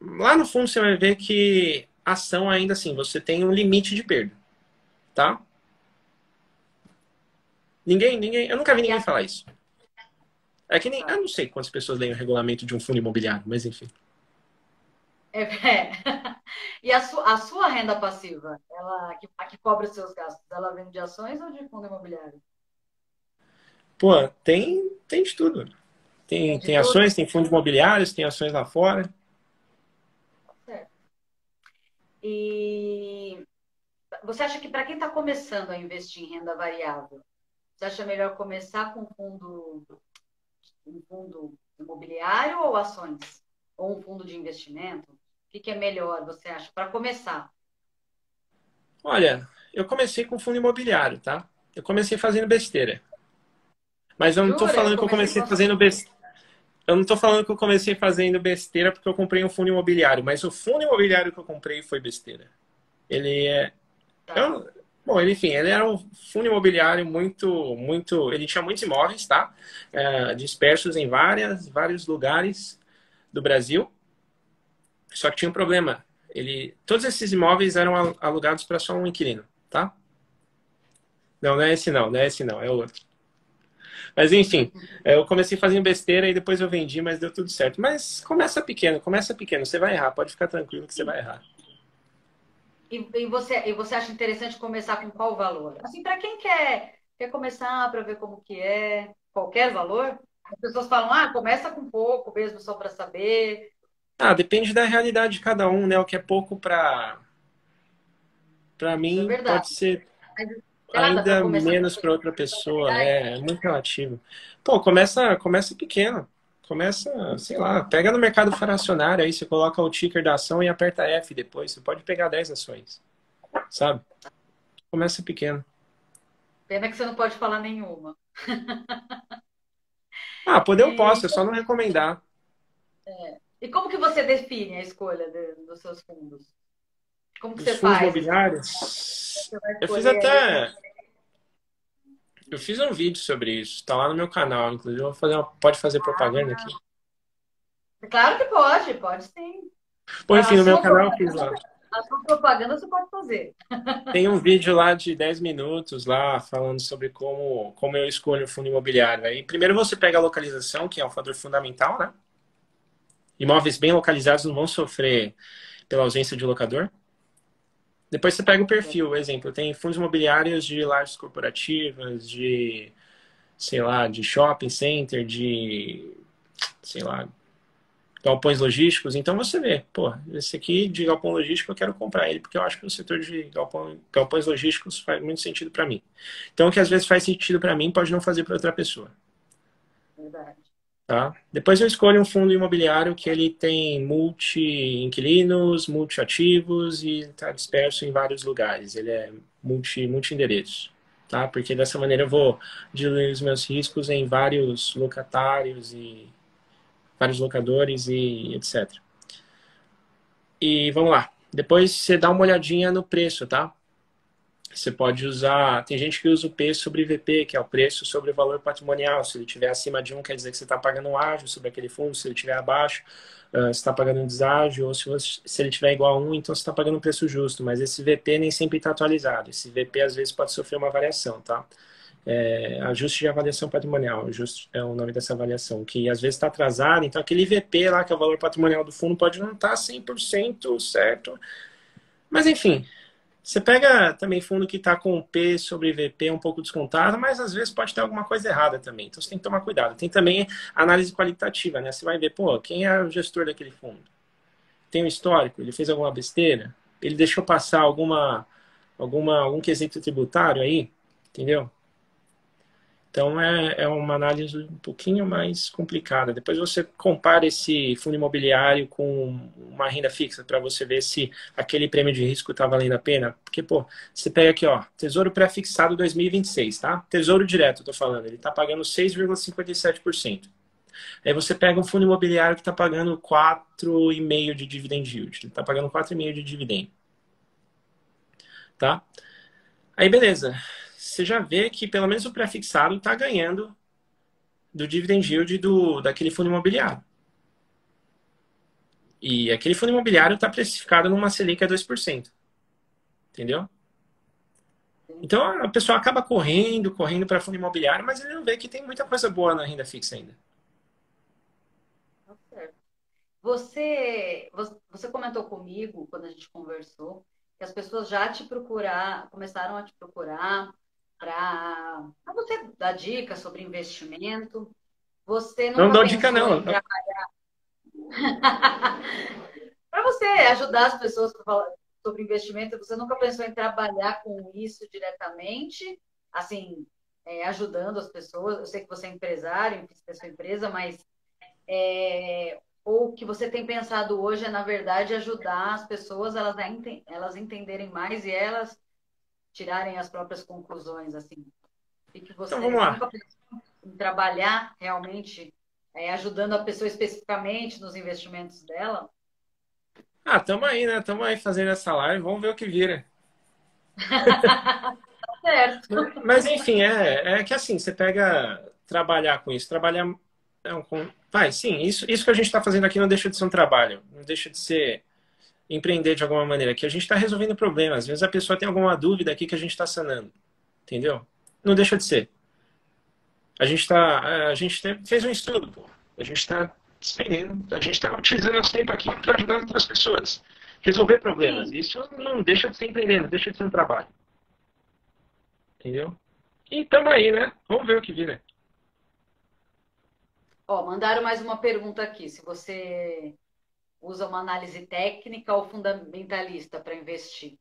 lá no fundo você vai ver que a ação ainda assim, você tem um limite de perda, tá? Eu nunca vi E ninguém a, falar isso. É que nem, eu tá. não sei quantas pessoas leem o regulamento de um fundo imobiliário, mas enfim. É. E a sua renda passiva, a que cobre os seus gastos, ela vem de ações ou de fundo imobiliário? Pô, tem de tudo. Tem de Tem tudo? ações, tem fundos imobiliários, tem ações lá fora. Certo. E você acha que para quem está começando a investir em renda variável, você acha melhor começar com um fundo imobiliário ou ações? Ou um fundo de investimento? O que é melhor, você acha, para começar? Olha, eu comecei com fundo imobiliário, tá? Eu comecei fazendo besteira. Mas eu não tô Jura? Eu falando que eu comecei com comecei ações. fazendo besteira. eu não tô falando que eu comecei fazendo besteira porque eu comprei um fundo imobiliário, mas o fundo imobiliário que eu comprei foi besteira. Ele é. Tá. Eu, bom, enfim, ele era um fundo imobiliário muito. Ele tinha muitos imóveis, tá? Dispersos em vários lugares do Brasil. Só que tinha um problema. Todos esses imóveis eram alugados para só um inquilino, tá? Não, não é esse não, não é esse não, é outro. Mas enfim, eu comecei fazendo besteira e depois eu vendi, mas deu tudo certo. Mas começa pequeno, você vai errar, pode ficar tranquilo que você vai errar. E você acha interessante começar com qual valor? Assim, para quem quer começar para ver como que é, qualquer valor, as pessoas falam, começa com pouco mesmo, só para saber. Ah, depende da realidade de cada um, né? O que é pouco para Isso é mim verdade. pode ser Mas, sei lá, dá para ainda começar com menos para outra pessoa. R$ 50. É muito relativo. Pô, começa pequeno. Começa, sei lá, pega no mercado fracionário aí, você coloca o ticker da ação e aperta F depois. Você pode pegar 10 ações, sabe? Começa pequeno. Pena que você não pode falar nenhuma. Ah, poder eu E, posso, é só não recomendar. e como que você define a escolha dos seus fundos? Como que Dos você fundos faz, assim? imobiliários, Você vai eu fiz escolher ali. até. Eu fiz um vídeo sobre isso, tá lá no meu canal, inclusive. Eu vou fazer pode fazer propaganda aqui. Claro que pode sim. Bom, A enfim, no meu sua canal eu fiz propaganda, lá. a sua propaganda você pode fazer. Tem um vídeo lá de 10 minutos lá falando sobre como eu escolho o fundo imobiliário. Aí primeiro você pega a localização, que é um fator fundamental, né? Imóveis bem localizados não vão sofrer pela ausência de locador. Depois você pega o perfil, exemplo, tem fundos imobiliários de lajes corporativas, de, sei lá, de shopping center, de, sei lá, galpões logísticos. Então você vê, pô, esse aqui de galpão logístico eu quero comprar ele, porque eu acho que o setor de galpões logísticos faz muito sentido para mim. Então o que às vezes faz sentido para mim pode não fazer para outra pessoa. Verdade. Tá? Depois eu escolho um fundo imobiliário que ele tem multi-inquilinos, multi-ativos e está disperso em vários lugares. Ele é multi-endereço. Tá? Porque dessa maneira eu vou diluir os meus riscos em vários locatários e vários locadores e etc. E vamos lá. Depois você dá uma olhadinha no preço, tá? Você pode usar. Tem gente que usa o P sobre VP, que é o preço sobre o valor patrimonial. Se ele estiver acima de um, quer dizer que você está pagando um ágio sobre aquele fundo. Se ele estiver abaixo, você está pagando um deságio. Ou se ele estiver igual a um, então você está pagando um preço justo. Mas esse VP nem sempre está atualizado. Esse VP às vezes pode sofrer uma variação, tá? Ajuste de avaliação patrimonial, ajuste é o nome dessa avaliação, que às vezes está atrasado, então aquele VP lá, que é o valor patrimonial do fundo, pode não estar 100% certo, mas enfim, você pega também fundo que está com P sobre VP um pouco descontado, mas às vezes pode ter alguma coisa errada também. Então você tem que tomar cuidado. Tem também análise qualitativa, né? Você vai ver, pô, quem é o gestor daquele fundo? Tem um histórico? Ele fez alguma besteira? Ele deixou passar algum quesito tributário aí? Entendeu? Então é uma análise um pouquinho mais complicada. Depois você compara esse fundo imobiliário com uma renda fixa para você ver se aquele prêmio de risco está valendo a pena. Porque, pô, você pega aqui, ó, Tesouro Pré-fixado 2026, tá? Tesouro Direto, tô falando, ele está pagando 6,57%. Aí você pega um fundo imobiliário que está pagando 4,5% de dividend yield. Ele está pagando 4,5% de dividend, tá? Aí beleza. Você já vê que pelo menos o pré-fixado está ganhando do dividend yield daquele fundo imobiliário. E aquele fundo imobiliário está precificado numa Selic a 2%. Entendeu? Então a pessoa acaba correndo para fundo imobiliário, mas ele não vê que tem muita coisa boa na renda fixa ainda. Tá certo. Você comentou comigo, quando a gente conversou, que as pessoas já começaram a te procurar para você dar dicas sobre investimento. Você Não nunca dou dica, pensou não. em para você ajudar as pessoas a falar sobre investimento, você nunca pensou em trabalhar com isso diretamente, assim, ajudando as pessoas? Eu sei que você é empresário, enfim, você tem sua empresa, mas ou o que você tem pensado hoje é, na verdade, ajudar as pessoas elas entenderem mais e elas tirarem as próprias conclusões, assim. E que Então vamos você lá. nunca pensou em trabalhar realmente, ajudando a pessoa especificamente nos investimentos dela. Ah, tamo aí, né? Tamo aí fazendo essa live, vamos ver o que vira. Certo. Mas enfim, é que assim, você pega trabalhar com isso, trabalhar. Vai, sim, isso que a gente está fazendo aqui não deixa de ser um trabalho, não deixa de ser empreender de alguma maneira, que a gente está resolvendo problemas. Às vezes a pessoa tem alguma dúvida aqui que a gente está sanando, entendeu? Não deixa de ser. Fez um estudo, pô. A gente está despendendo, a gente está utilizando nosso tempo aqui para ajudar outras pessoas. Resolver problemas. Sim. Isso não deixa de ser empreender, não deixa de ser um trabalho. Entendeu? E tamo aí, né? Vamos ver o que vira. Ó, mandaram mais uma pergunta aqui. Se você usa uma análise técnica ou fundamentalista para investir?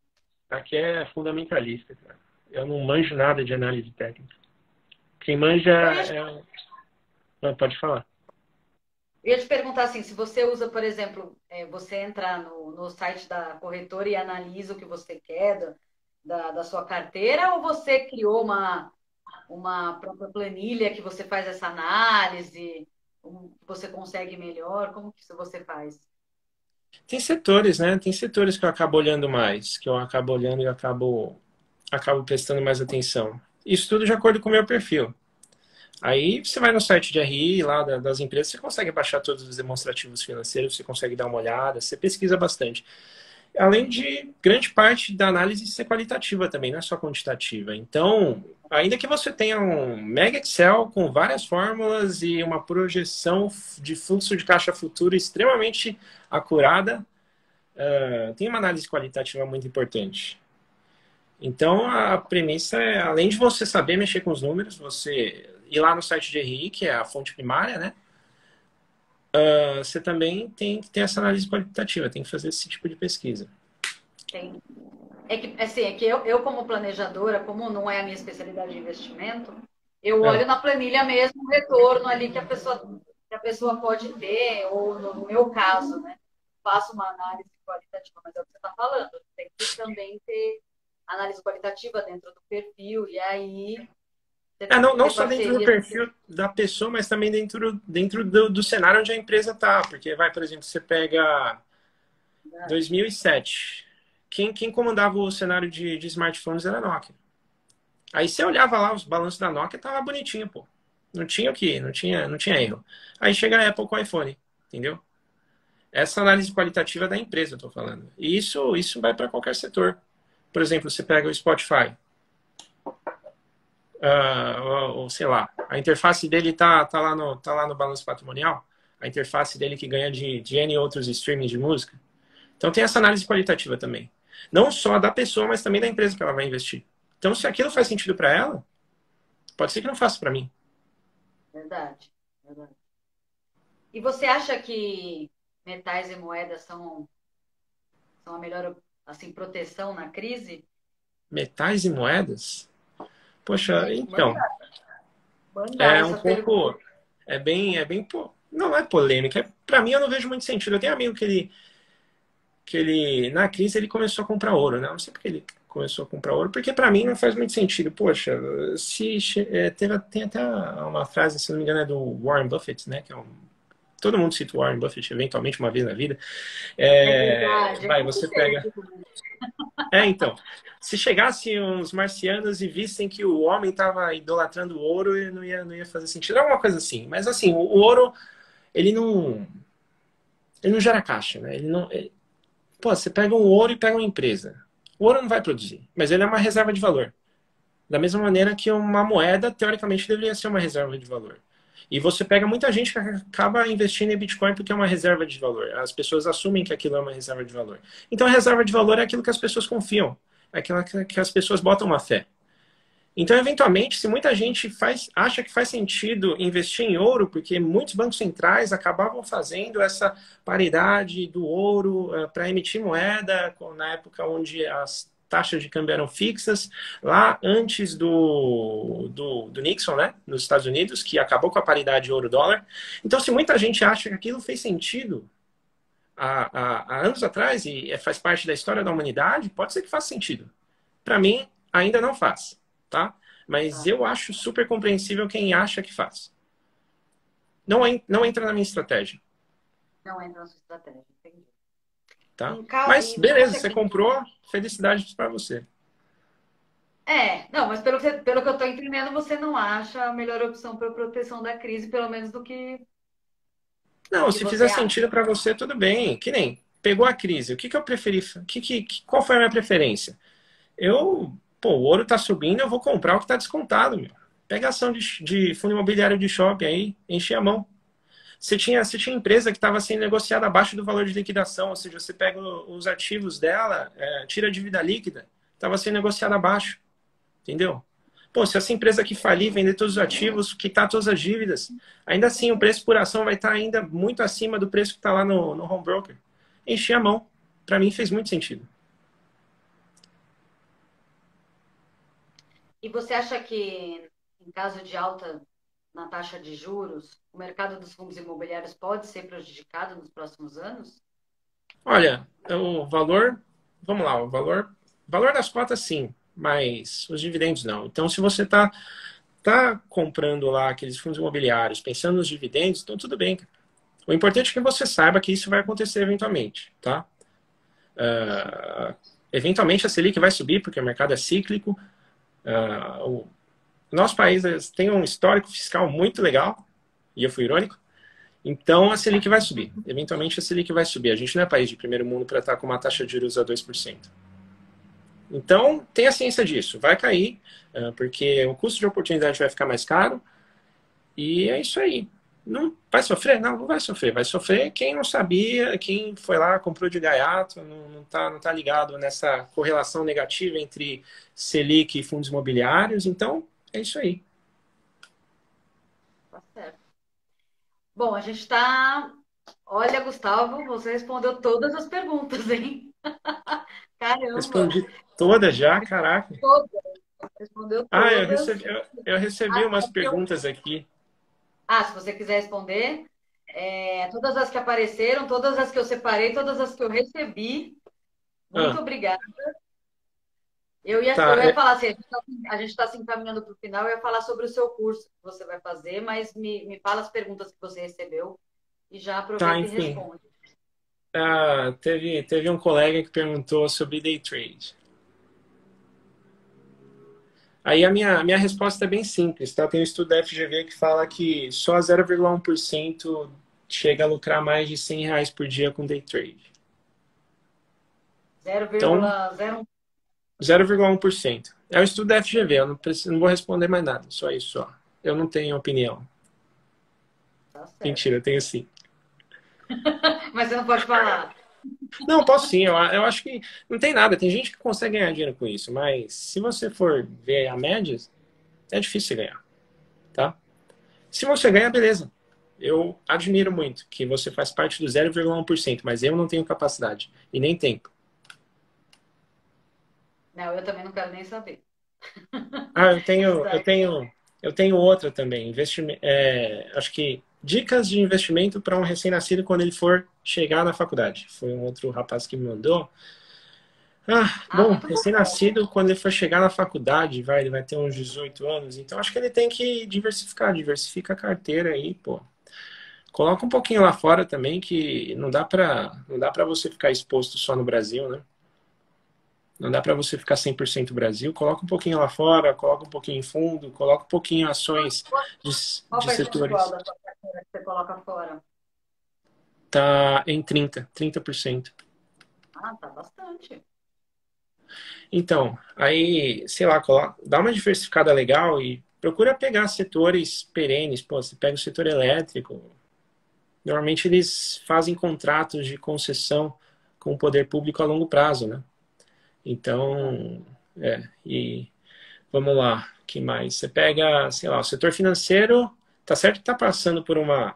Aqui é fundamentalista, cara. Eu não manjo nada de análise técnica. Quem manja Eu ia, é. Pode falar. eu ia te perguntar assim, se você usa, por exemplo, você entra no site da corretora e analisa o que você quer da sua carteira, ou você criou uma própria planilha que você faz essa análise, você consegue melhor? Como que isso você faz? Tem setores, né? Tem setores que eu acabo olhando mais, que eu acabo olhando e acabo prestando mais atenção. Isso tudo de acordo com o meu perfil. Aí você vai no site de RI lá das empresas, você consegue baixar todos os demonstrativos financeiros, você consegue dar uma olhada, você pesquisa bastante. Além de grande parte da análise ser qualitativa também, não é só quantitativa. Então, ainda que você tenha um mega Excel com várias fórmulas e uma projeção de fluxo de caixa futuro extremamente acurada, tem uma análise qualitativa muito importante. Então, a premissa é, além de você saber mexer com os números, você ir lá no site de RI, que é a fonte primária, né? Você também tem que ter essa análise qualitativa, tem que fazer esse tipo de pesquisa. Tem. É que eu como planejadora, como não é a minha especialidade de investimento, eu É. olho na planilha mesmo o retorno ali que a pessoa pode ter, ou no meu caso, né? Faço uma análise qualitativa, mas é o que você está falando. Tem que também ter análise qualitativa dentro do perfil, e aí você tem que Não ter só dentro do parceria. perfil da pessoa, mas também dentro do cenário onde a empresa está. Porque, vai, por exemplo, você pega 2007. Quem comandava o cenário de smartphones era a Nokia. Aí você olhava lá os balanços da Nokia, tava bonitinho, pô. Não tinha o que, não tinha erro. Aí chega a Apple com o iPhone, entendeu? Essa análise qualitativa é da empresa, eu tô falando. E isso vai para qualquer setor. Por exemplo, você pega o Spotify. Ou sei lá, a interface dele tá lá no balanço patrimonial, a interface dele que ganha de N outros streamings de música. Então tem essa análise qualitativa também. Não só da pessoa, mas também da empresa que ela vai investir. Então, se aquilo faz sentido para ela, pode ser que não faça para mim. Verdade, verdade. E você acha que metais e moedas são a melhor assim, proteção na crise? Metais e moedas? Poxa, então, Mandar é um essa pergunta. pouco. Não é polêmica. Para mim, eu não vejo muito sentido. Eu tenho um amigo que ele, na crise, ele começou a comprar ouro, né? Eu não sei porque ele começou a comprar ouro, porque para mim não faz muito sentido. Poxa, tem até uma frase, se não me engano, é do Warren Buffett, né? Todo mundo cita o Warren Buffett eventualmente uma vez na vida. É verdade, é Vai, muito você pega. tempo. Então, se chegassem uns marcianos e vissem que o homem estava idolatrando o ouro, não ia fazer sentido. É alguma coisa assim. Mas assim, o ouro, ele não gera caixa, né? Pô, você pega um ouro e pega uma empresa. O ouro não vai produzir, mas ele é uma reserva de valor. Da mesma maneira que uma moeda, teoricamente, deveria ser uma reserva de valor. E você pega muita gente que acaba investindo em Bitcoin porque é uma reserva de valor. As pessoas assumem que aquilo é uma reserva de valor. Então, a reserva de valor é aquilo que as pessoas confiam. É aquilo que as pessoas botam uma fé. Então, eventualmente, se muita gente acha que faz sentido investir em ouro, porque muitos bancos centrais acabavam fazendo essa paridade do ouro para emitir moeda na época onde as taxas de câmbio eram fixas, lá antes do Nixon, né, nos Estados Unidos, que acabou com a paridade ouro-dólar. Então, se muita gente acha que aquilo fez sentido há anos atrás e faz parte da história da humanidade, pode ser que faça sentido. Para mim, ainda não faz, tá? Mas Tá? eu acho super compreensível quem acha que faz. não entra na minha estratégia, Não entra na sua estratégia, entendi. tá? Mas E você beleza, acha você que... comprou, felicidades para você. Não, mas pelo que eu estou entendendo, você não acha a melhor opção para proteção da crise, pelo menos do Não, que se você fizer acha. sentido para você, tudo bem. Que nem pegou a crise. O que que eu preferi? Qual foi a minha preferência? Pô, o ouro tá subindo, eu vou comprar o que tá descontado, meu. Pega a ação de fundo imobiliário de shopping aí, enche a mão. Você tinha empresa que estava sendo negociada abaixo do valor de liquidação, ou seja, você pega os ativos dela, tira a dívida líquida, estava sendo negociada abaixo, entendeu? Pô, se essa empresa aqui falir, vender todos os ativos, quitar todas as dívidas, ainda assim o preço por ação vai estar ainda muito acima do preço que está lá no home broker. Enchi a mão. Para mim fez muito sentido. E você acha que, em caso de alta na taxa de juros, o mercado dos fundos imobiliários pode ser prejudicado nos próximos anos? Olha, o valor, vamos lá, o valor das cotas sim, mas os dividendos não. Então, se você tá comprando lá aqueles fundos imobiliários, pensando nos dividendos, então tudo bem. O importante é que você saiba que isso vai acontecer eventualmente, tá? Eventualmente a Selic vai subir, porque o mercado é cíclico. O nosso país tem um histórico fiscal muito legal, e eu fui irônico, então a Selic vai subir. Eventualmente a Selic vai subir. A gente não é país de primeiro mundo para estar com uma taxa de juros a 2%. Então, tenha ciência disso. Vai cair, porque o custo de oportunidade vai ficar mais caro, e é isso aí. Não vai sofrer? Não, não vai sofrer. Vai sofrer quem não sabia, quem foi lá, comprou de gaiato, não tá ligado nessa correlação negativa entre Selic e fundos imobiliários. Então, é isso aí. Tá certo. Bom, a gente está. Olha, Gustavo, você respondeu todas as perguntas, hein? Caramba! Respondi toda já, caraca. Todas, respondeu Ah, eu todas. recebi, eu recebi umas perguntas aqui. Se você quiser responder, todas as que apareceram, todas as que eu separei, todas as que eu recebi, muito Ah, obrigada. Eu ia tá. falar assim, a gente está se encaminhando para o final, eu ia falar sobre o seu curso que você vai fazer, mas me fala as perguntas que você recebeu e já Tá, aproveita e enfim. responde. Teve um colega que perguntou sobre day trade. Aí a minha resposta é bem simples, tá? Tem um estudo da FGV que fala que só 0,1% chega a lucrar mais de R$ 100 por dia com day trade. Então, 0,01. 0,1%. É o estudo da FGV, eu não vou responder mais nada, só isso, só. Eu não tenho opinião. Tá certo. Mentira, eu tenho sim. Mas você não pode falar. Não, posso sim, eu acho que não tem nada, tem gente que consegue ganhar dinheiro com isso, mas se você for ver a média, é difícil você ganhar, tá? Se você ganha, beleza. Eu admiro muito que você faz parte do 0,1%, mas eu não tenho capacidade e nem tempo. Não, eu também não quero nem saber. Ah, Isso daí. eu tenho outra também. Acho que dicas de investimento para um recém-nascido quando ele for chegar na faculdade. Foi um outro rapaz que me mandou. Bom, Muito bom. recém-nascido, quando ele for chegar na faculdade, ele vai ter uns 18 anos, então acho que ele tem que diversifica a carteira aí, pô. Coloca um pouquinho lá fora também, que não dá para você ficar exposto só no Brasil, né? Não dá para você ficar 100% Brasil. Coloca um pouquinho lá fora, coloca um pouquinho em fundo, coloca um pouquinho em ações de, Qual o de percentual setores. da sua carteira que você coloca fora? Tá em 30%. Tá bastante. Então, aí, sei lá, dá uma diversificada legal e procura pegar setores perenes. Pô, você pega o setor elétrico, normalmente eles fazem contratos de concessão com o poder público a longo prazo, né? Verdade. Então, e vamos lá, que mais? Você pega, sei lá, o setor financeiro, tá certo que está passando por uma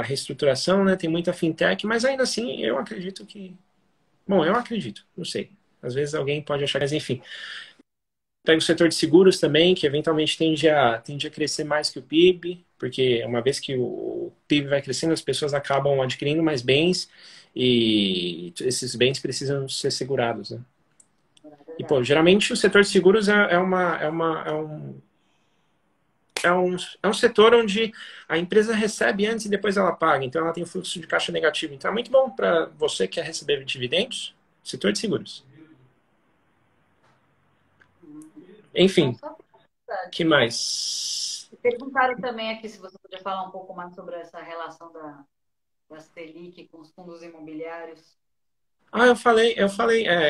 reestruturação, né? Tem muita fintech, mas ainda assim eu acredito que, bom, eu acredito, não sei. Às vezes alguém pode achar, mas enfim. Pega o setor de seguros também, que eventualmente tende a crescer mais que o PIB, porque uma vez que o PIB vai crescendo, as pessoas acabam adquirindo mais bens e esses bens precisam ser segurados, né? É E, pô, verdade. geralmente o setor de seguros é um é um setor onde a empresa recebe antes e depois ela paga. Então, ela tem um fluxo de caixa negativo. Então, é muito bom para você que quer receber dividendos, setor de seguros. Bom Enfim, saber. que mais? Perguntaram também aqui se você podia falar um pouco mais sobre essa relação da Selic com os fundos imobiliários. Ah, eu falei,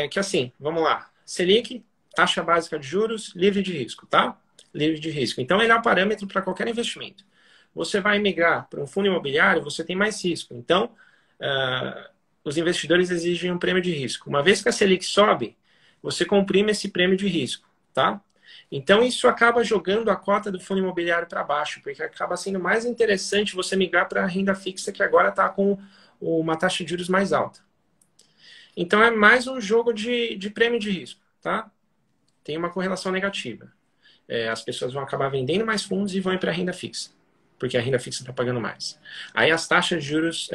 que assim, vamos lá. Selic, taxa básica de juros, livre de risco, tá? Livre de risco. Então, ele é um parâmetro para qualquer investimento. Você vai migrar para um fundo imobiliário, você tem mais risco. Então, os investidores exigem um prêmio de risco. Uma vez que a Selic sobe, você comprime esse prêmio de risco, tá? Então, isso acaba jogando a cota do fundo imobiliário para baixo, porque acaba sendo mais interessante você migrar para a renda fixa, que agora está com uma taxa de juros mais alta. Então, é mais um jogo de prêmio de risco, tá? Tem uma correlação negativa. As pessoas vão acabar vendendo mais fundos e vão ir para a renda fixa, porque a renda fixa está pagando mais. Aí as taxas de juros,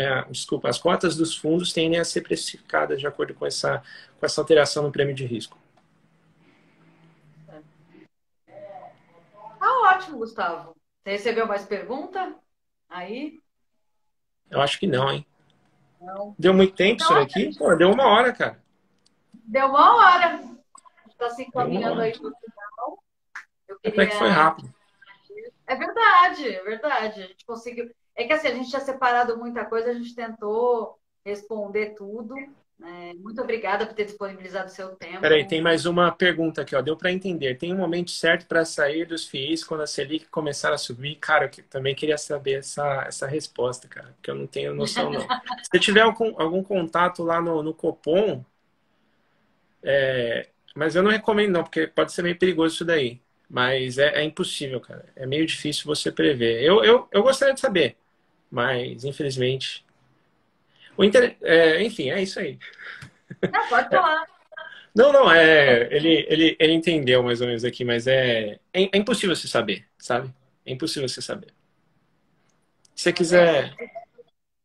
as cotas dos fundos tendem a ser precificadas de acordo com essa alteração no prêmio de risco. Tá ótimo, Gustavo. Você recebeu mais pergunta? Aí? Eu acho que não, hein? Não. Deu muito tempo isso Então, daqui? Pô, deu 1 hora, cara. deu 1 hora. Está se Deu uma encaminhando hora. aí para o final. Eu Até que foi queria. rápido. É verdade, é verdade. A gente conseguiu. É que assim, a gente tinha separado muita coisa, a gente tentou responder tudo. Muito obrigada por ter disponibilizado o seu Peraí, tempo. tem mais uma pergunta aqui, ó. Deu para entender. Tem um momento certo para sair dos FIIs quando a Selic começar a subir? Cara, eu também queria saber essa resposta, cara, porque eu não tenho noção, não. Se você tiver algum contato lá no Copom, mas eu não recomendo, não, porque pode ser meio perigoso isso daí. Mas é impossível, cara. É meio difícil você prever. Eu gostaria de saber, mas infelizmente. Enfim, é isso aí. Não, pode falar. Não, não, ele entendeu mais ou menos aqui, mas é impossível você saber, sabe? É impossível você saber. Se você Se quiser.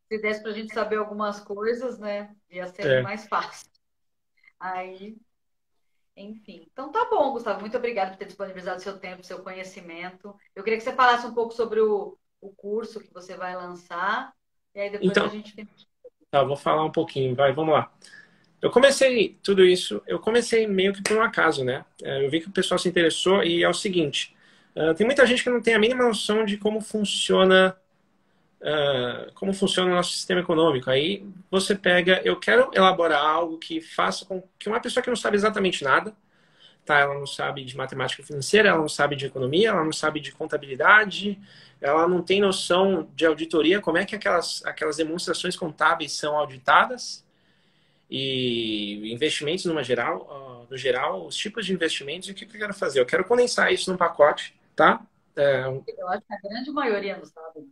desse para a gente saber algumas coisas, né? Ia ser É. mais fácil. Aí, enfim. Então tá bom, Gustavo. Muito obrigada por ter disponibilizado seu tempo, seu conhecimento. Eu queria que você falasse um pouco sobre o curso que você vai lançar. E aí depois a Então, gente. tá, vou falar um pouquinho, vai, vamos lá. Eu comecei tudo isso, eu comecei meio que por um acaso, né? Eu vi que o pessoal se interessou e é o seguinte: tem muita gente que não tem a mínima noção de como funciona o nosso sistema econômico. Aí você pega, eu quero elaborar algo que faça com que uma pessoa que não sabe exatamente nada, tá? Ela não sabe de matemática financeira, ela não sabe de economia, ela não sabe de contabilidade, ela não tem noção de auditoria, como é que aquelas demonstrações contábeis são auditadas e investimentos no geral, os tipos de investimentos e o que eu quero fazer. Eu quero condensar isso num pacote, tá? Eu acho que a grande maioria não sabe.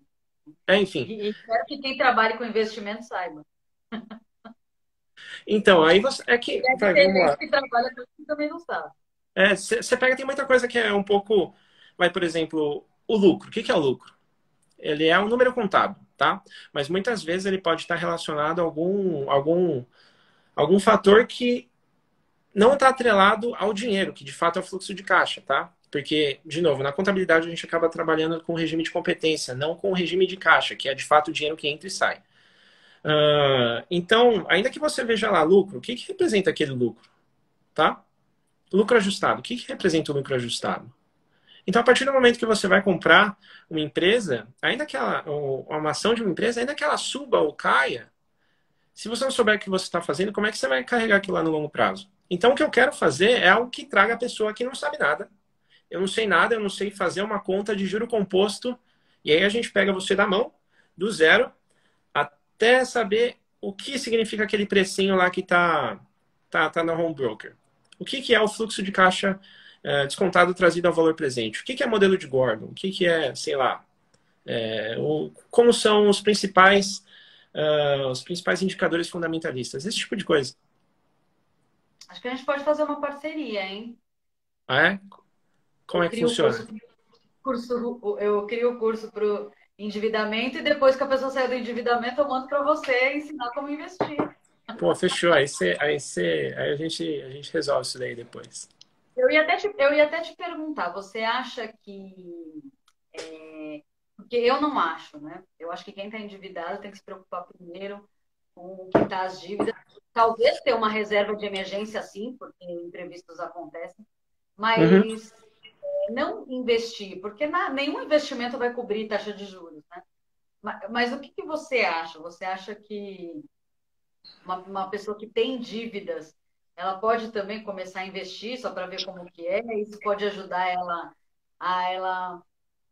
Enfim. E espero que quem trabalha com investimento saiba. Então, aí você. É que. Deve Vai, ter vamos gente lá. que trabalha com isso que também não sabe. Você pega, tem muita coisa que é um pouco. Vai, por exemplo, o lucro. O que é o lucro? Ele é um número contábil, tá? Mas muitas vezes ele pode estar relacionado a algum fator que não está atrelado ao dinheiro, que de fato é o fluxo de caixa, tá? Porque, de novo, na contabilidade a gente acaba trabalhando com regime de competência, não com regime de caixa, que é de fato o dinheiro que entra e sai. Então, ainda que você veja lá lucro, o que representa aquele lucro? Tá? Lucro ajustado. O que representa o lucro ajustado? Então, a partir do momento que você vai comprar uma empresa, ainda que uma ação de uma empresa, ainda que ela suba ou caia, se você não souber o que você está fazendo, como é que você vai carregar aquilo lá no longo prazo? Então, o que eu quero fazer é algo que traga a pessoa que não sabe nada. Eu não sei nada, eu não sei fazer uma conta de juro composto. E aí a gente pega você da mão, do zero, até saber o que significa aquele precinho lá que tá na home broker. O que é o fluxo de caixa descontado trazido ao valor presente? O que é modelo de Gordon? O que é, sei lá, como são os principais indicadores fundamentalistas? Esse tipo de coisa. Acho que a gente pode fazer uma parceria, hein? Ah, é? Como Eu é que crio o funciona? eu crio o curso para o endividamento e depois que a pessoa sair do endividamento, eu mando para você ensinar como investir. Pô, fechou. Aí a gente resolve isso daí depois. Eu ia até te perguntar, você acha que Porque eu não acho, né? Eu acho que quem está endividado tem que se preocupar primeiro com quitar as dívidas. Talvez ter uma reserva de emergência, sim, porque imprevistos acontecem, Uhum. mas não investir, porque nenhum investimento vai cobrir taxa de juros, né? Mas o que, que você acha? Você acha que uma pessoa que tem dívidas, ela pode também começar a investir só para ver como que é? Isso pode ajudar ela a ela.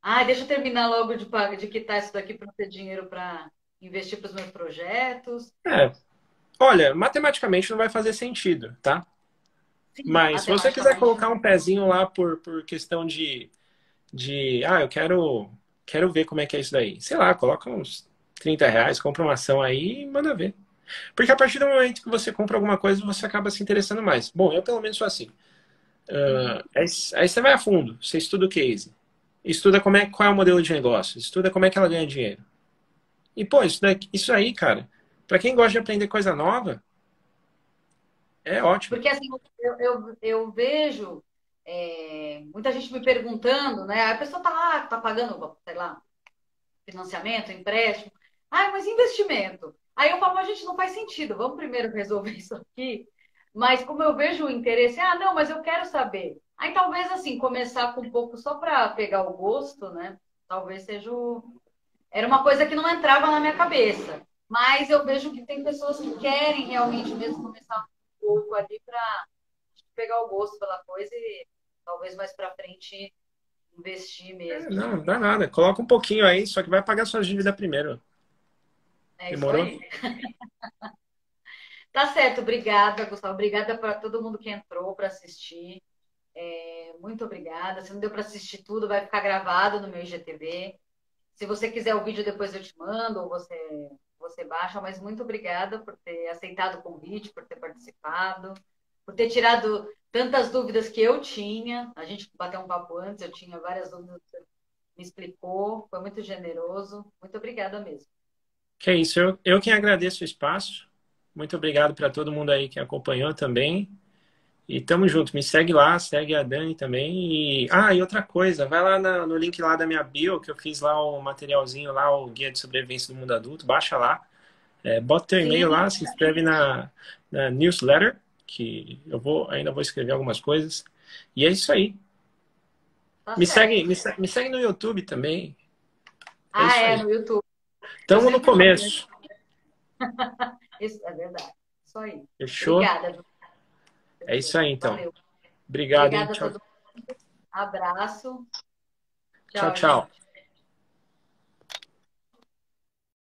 Ah, deixa eu terminar logo de pagar, de quitar isso daqui para ter dinheiro para investir para os meus projetos. É, olha, matematicamente não vai fazer sentido, tá? Sim, Mas se você quiser matematicamente colocar não. um pezinho lá por questão eu quero ver como é que é isso daí. Sei lá, coloca uns R$ 30, compra uma ação aí e manda ver. Porque a partir do momento que você compra alguma coisa, você acaba se interessando mais. Bom, eu pelo menos sou assim. Uhum. Aí você vai a fundo, você estuda o case, estuda qual é o modelo de negócio, estuda como é que ela ganha dinheiro. E, pô, isso aí, cara, pra quem gosta de aprender coisa nova, é ótimo. Porque assim, eu vejo muita gente me perguntando, né? A pessoa tá lá, tá pagando, sei lá, financiamento, empréstimo. Ah, mas investimento. Aí eu falo, mas gente, não faz sentido. Vamos primeiro resolver isso aqui. Mas como eu vejo o interesse, ah, não, mas eu quero saber. Aí talvez assim, começar com um pouco só para pegar o gosto, né? Talvez seja Era uma coisa que não entrava na minha cabeça. Mas eu vejo que tem pessoas que querem realmente mesmo começar um pouco ali para pegar o gosto pela coisa e talvez mais para frente investir É, mesmo. não, não dá nada. Coloca um pouquinho aí, só que vai pagar suas dívidas primeiro. É isso Demorou? aí. Tá certo, obrigada, Gustavo. Obrigada para todo mundo que entrou para assistir. Muito obrigada. Se não deu para assistir tudo, vai ficar gravado no meu IGTV. Se você quiser o vídeo, depois eu te mando, ou você baixa. Mas muito obrigada por ter aceitado o convite, por ter participado, por ter tirado tantas dúvidas que eu tinha. A gente bateu um papo antes, eu tinha várias dúvidas, você me explicou, foi muito generoso. Muito obrigada mesmo. Que é isso, eu quem agradeço o espaço. Muito obrigado para todo mundo aí que acompanhou também. E tamo junto. Me segue lá, segue a Dani também. E outra coisa, vai lá no link lá da minha bio, que eu fiz lá o materialzinho lá, o Guia de Sobrevivência do Mundo Adulto. Baixa lá. Bota teu Sim, e-mail lá, se inscreve na newsletter, que ainda vou escrever algumas coisas. E é isso aí. tá Me certo. segue, me segue no YouTube também. É Ah, isso é, aí. no YouTube. Eu Tamo no sempre comento. começo. Isso é verdade. Isso aí. Fechou? Obrigada, viu? É isso aí, então. Valeu. Obrigado, hein? Obrigada a Tchau, todo mundo. Abraço. tchau, Tchau, tchau. gente.